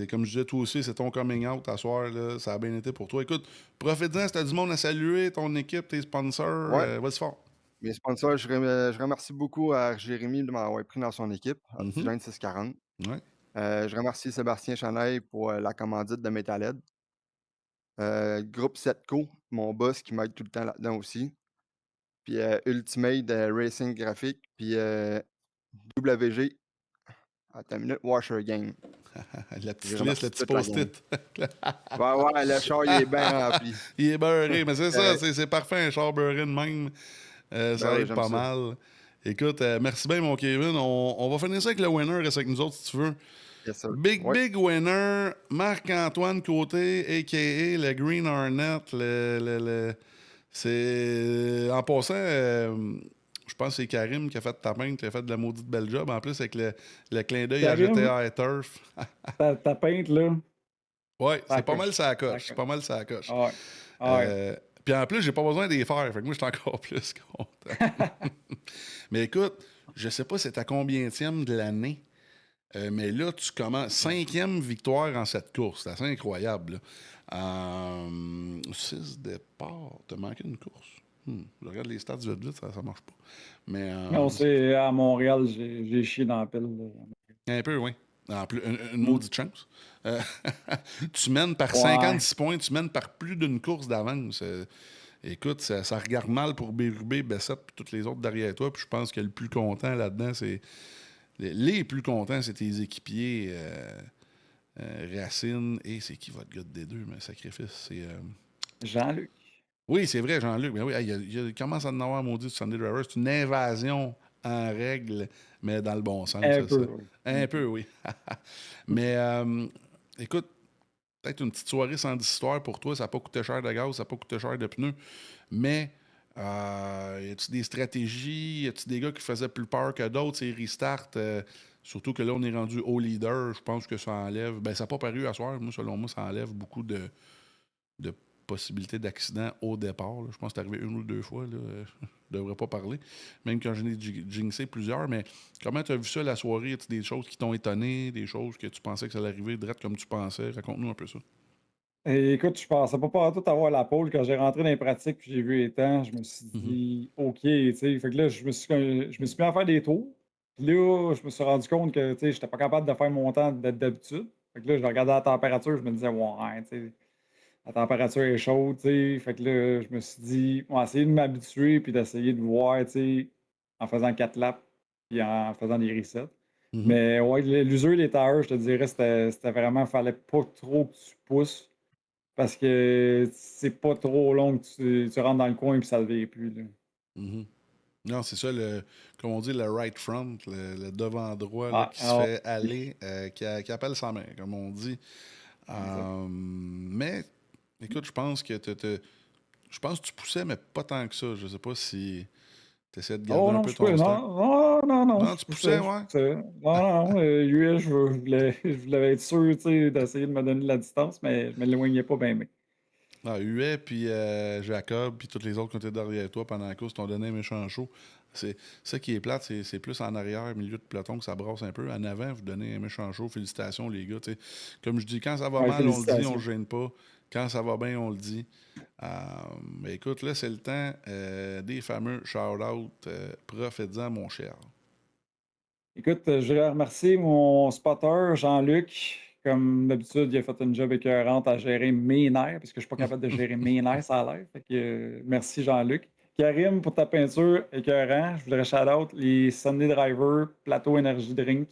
comme je disais, toi aussi, c'est ton coming out à soir. Là. Ça a bien été pour toi. Écoute, profite-en si t'as du monde à saluer, ton équipe, tes sponsors. Ouais, Vas-y fort. mes sponsors, je remercie beaucoup à Jérémy de m'avoir pris dans son équipe, Mhm. Oxygène 640. Ouais. Je remercie Sébastien Chanel pour la commandite de Metalhead. Groupe Setco, mon boss qui m'aide tout le temps là-dedans aussi. Puis Ultimate Racing Graphique, puis WG, attends une minute, Washer Game. La Je petite liste, le remercie petit toute la gang. post-it. Ouais, le char, il est bien rempli. Il est beurré, mais c'est ça, Euh, c'est parfait, un char beurré de même. ben Ça oui, aide j'aime pas ça. mal. Écoute, merci bien, mon Kevin. On va finir ça avec le winner, reste avec nous autres si tu veux. Yes, sir. Big, Ouais. big winner, Marc-Antoine Côté, a.k.a. le Green Hornet. C'est... En passant, je pense que c'est Karim qui a fait ta peinte, qui a fait de la maudite belle job. En plus, avec le clin d'œil à Karim, GTA et Turf. ta peinte, là, Ouais, ça c'est pas mal coche. ça Ça coche. C'est coche. pas mal ça coche. Ah ouais. Ah ouais. Euh, Puis en plus, j'ai pas besoin d'y faire. Fait que moi, je suis encore plus content. Mais écoute, je sais pas c'est à combienième de l'année. Mais là, tu commences 5e victoire en cette course. C'est assez incroyable. 6 départs. T'as manqué une course. Je regarde les stats vite, ça marche pas. Mais, Non, c'est à Montréal, j'ai chié dans la pile. un peu, oui. En plus, une maudite chance. Tu mènes par Ouais. 56 points, tu mènes par plus d'une course d'avance. Écoute, ça regarde mal pour Bérubé, Bessette et tous les autres derrière toi. Puis je pense que le plus content là-dedans, c'est. Les plus contents, c'est tes équipiers Racine et c'est qui votre gars de D2, mais sacrifice? C'est. Jean-Luc. Oui, c'est vrai, Jean-Luc. Mais oui, il commence à en avoir maudit du Sunday Driver. C'est une invasion en règle, mais dans le bon sens. Un c'est peu, ça. oui. Un peu, oui. Mais écoute, peut-être une petite soirée sans histoire pour toi. Ça n'a pas coûté cher de gaz, ça n'a pas coûté cher de pneus. Mais y a-tu des stratégies? Y a-tu des gars qui faisaient plus peur que d'autres? C'est restart. Surtout que là, on est rendu au leader. Je pense que ça enlève. Ben, ça n'a pas paru à soir. Moi, selon moi, ça enlève beaucoup de possibilités d'accident au départ. Là. Je pense que c'est arrivé 1 ou 2 fois. Là. Je ne devrais pas parler. Même quand j'en ai jinxé plusieurs. Mais comment tu as vu ça la soirée? Y a-tu des choses qui t'ont étonné? Des choses que tu pensais que ça allait arriver direct comme tu pensais? Raconte-nous un peu ça. Et écoute, je pensais pas tout avoir la pole. Quand j'ai rentré dans les pratiques puis j'ai vu les temps, je me suis dit, OK, tu sais. Fait que là, je me suis mis à faire des tours. Puis là, je me suis rendu compte que, tu sais, j'étais pas capable de faire mon temps d'habitude. Fait que là, je regardais la température, je me disais, ouais, tu sais, la température est chaude, tu sais. Fait que là, je me suis dit, on va essayer de m'habituer puis d'essayer de voir, tu sais, en faisant 4 laps puis en faisant des resets. Mais ouais, l'usure des tires, je te dirais, c'était vraiment, fallait pas trop que tu pousses. Parce que c'est pas trop long que tu rentres dans le coin et ça ne le vire plus. Là. Non, c'est ça, comme on dit, le right front, le devant droit là, Ah, qui se fait aller, qui appelle sa mère, comme on dit. Mais, écoute, je pense que tu poussais, mais pas tant que ça. Je sais pas si tu essaies de garder Oh un non, peu ton stock. non, Non, je tu poussais, ouais. poussais. Non, US, je voulais être sûr tu sais, d'essayer de me donner de la distance, mais je ne m'éloignais pas bien. Ah, Huet, puis Jacob, puis tous les autres qui étaient derrière toi pendant la course t'ont donné un méchant show. C'est ça qui est plate, c'est plus en arrière, milieu de peloton, que ça brasse un peu. En avant, vous donnez un méchant show. Félicitations, les gars. T'sais. Comme je dis, quand ça va Ouais, mal, on le dit, on félicitations. le gêne pas. Quand ça va bien, on le dit. Mais écoute, là, c'est le temps des fameux shout-out. Profite-en, mon cher. Écoute, je voudrais remercier mon spotter, Jean-Luc. Comme d'habitude, il a fait une job écœurante à gérer mes nerfs, parce que je suis pas capable de gérer mes nerfs, ça a l'air. Fait que, merci Jean-Luc. Karim, pour ta peinture, écœurant. Je voudrais shout-out les Sunday Driver, Plateau Energy Drink,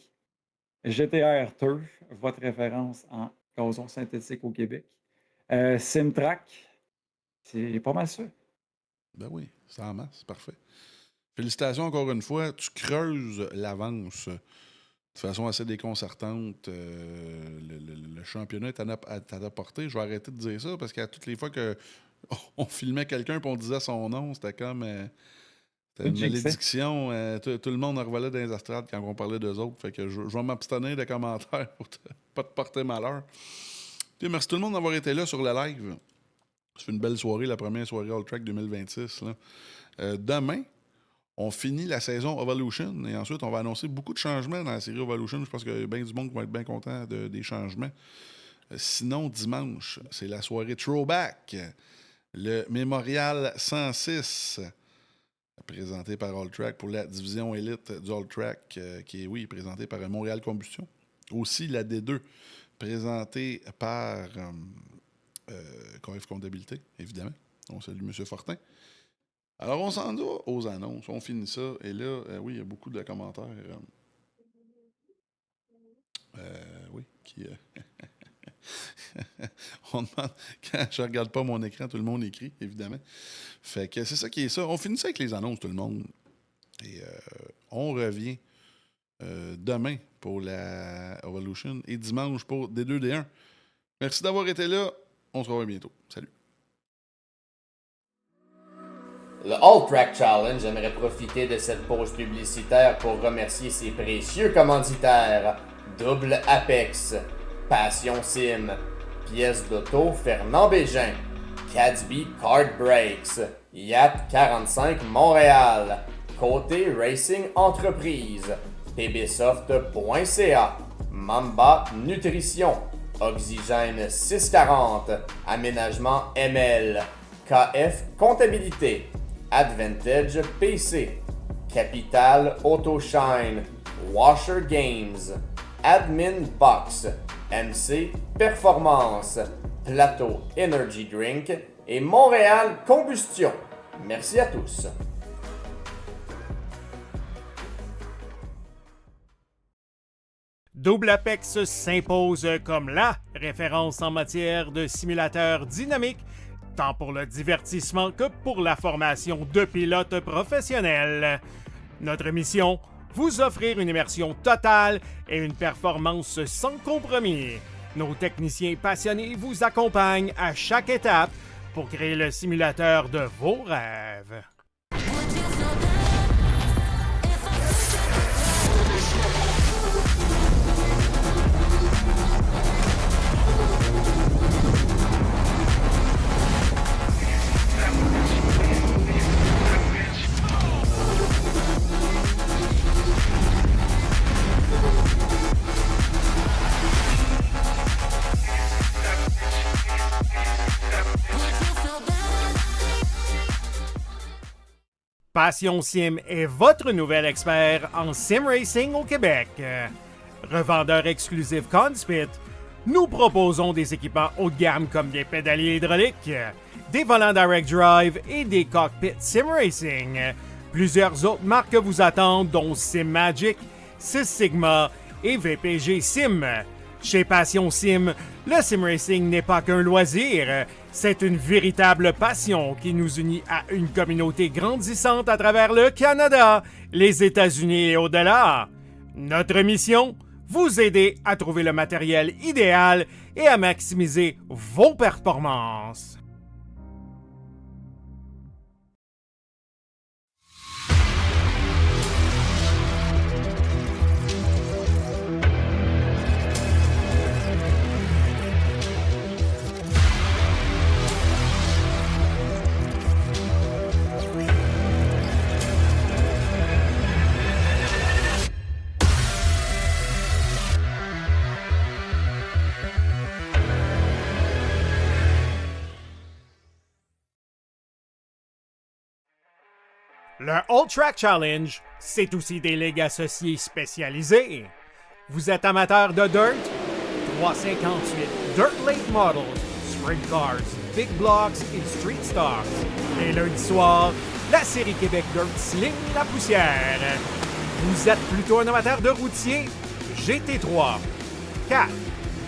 GTR Turf, votre référence en gazon synthétique au Québec. Simtrack, c'est pas mal ça. Ben oui, c'est en masse, parfait. Félicitations encore une fois. Tu creuses l'avance de façon assez déconcertante. Le championnat est à ta portée. Je vais arrêter de dire ça parce qu'à toutes les fois qu'on filmait quelqu'un et on disait son nom, c'était comme c'était une malédiction. Tout le monde en revolait dans les astrades quand on parlait d'eux autres. Fait que je vais m'abstenir des commentaires pour pas te porter malheur. Puis merci tout le monde d'avoir été là sur le live. C'est une belle soirée, la première soirée All Track 2026. Là. Demain, on finit la saison Evolution et ensuite, on va annoncer beaucoup de changements dans la série Evolution. Je pense qu'il y a bien du monde qui va être bien content des changements. Sinon, dimanche, c'est la soirée Throwback, le Mémorial 106, présenté par All Track pour la division élite du All Track, qui est, oui, présenté par Montréal Combustion. Aussi, la D2, présentée par KF Comptabilité, évidemment. On salue M. Fortin. Alors, on s'en va aux annonces. On finit ça. Et là, oui, il y a beaucoup de commentaires. Oui, qui... on demande... Quand je regarde pas mon écran, tout le monde écrit, évidemment. Fait que c'est ça qui est ça. On finit ça avec les annonces, tout le monde. Et on revient demain pour la Evolution et dimanche pour D2D1. Merci d'avoir été là. On se revoit bientôt. Salut. Le All Track Challenge aimerait profiter de cette pause publicitaire pour remercier ses précieux commanditaires Double Apex, Passion Sim, Pièces d'auto Fernand Bégin, Gatsby Kart Brakes, Yacht 45 Montréal, Côté Racing Entreprise, pbsoft.ca, Mamba Nutrition, Oxygène 640, Aménagement ML, KF Comptabilité, Advantage PC, Capital Autoshine, Washer Games, Admin Box, MC Performance, Plateau Energy Drink et Montréal Combustion. Merci à tous. Double Apex s'impose comme la référence en matière de simulateurs dynamiques, tant pour le divertissement que pour la formation de pilotes professionnels. Notre mission, vous offrir une immersion totale et une performance sans compromis. Nos techniciens passionnés vous accompagnent à chaque étape pour créer le simulateur de vos rêves. Passion Sim est votre nouvel expert en sim racing au Québec. Revendeur exclusif Conspit, nous proposons des équipements haut de gamme comme des pédaliers hydrauliques, des volants direct drive et des cockpits sim racing. Plusieurs autres marques vous attendent, dont SimMagic, Six Sigma et VPG Sim. Chez Passion Sim, le sim racing n'est pas qu'un loisir, c'est une véritable passion qui nous unit à une communauté grandissante à travers le Canada, les États-Unis et au-delà. Notre mission, vous aider à trouver le matériel idéal et à maximiser vos performances. Le All Track Challenge, c'est aussi des ligues associées spécialisées. Vous êtes amateur de dirt? 358 Dirt Late Models, Sprint Cars, Big Blocks et Street Stars. Les lundis soirs, la série Québec Dirt sling la poussière. Vous êtes plutôt un amateur de routier? GT3, 4,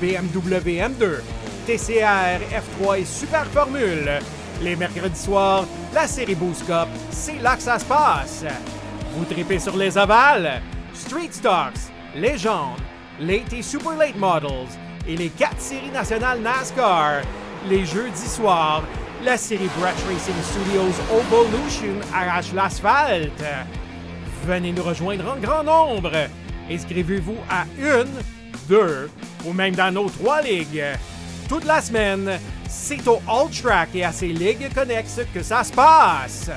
BMW M2, TCR, F3 et Super Formule. Les mercredis soirs, la série Boost Cup, c'est là que ça se passe. Vous tripez sur les ovales, Street Stocks, Légende, Late et Super Late Models et les 4 séries nationales NASCAR. Les jeudis soirs, la série Brett Racing Studios Evolution arrache l'asphalte. Venez nous rejoindre en grand nombre. Inscrivez-vous à 1, 2 ou même dans nos 3 ligues. Toute la semaine, c'est au All Track et à ses ligues connexes que ça se passe.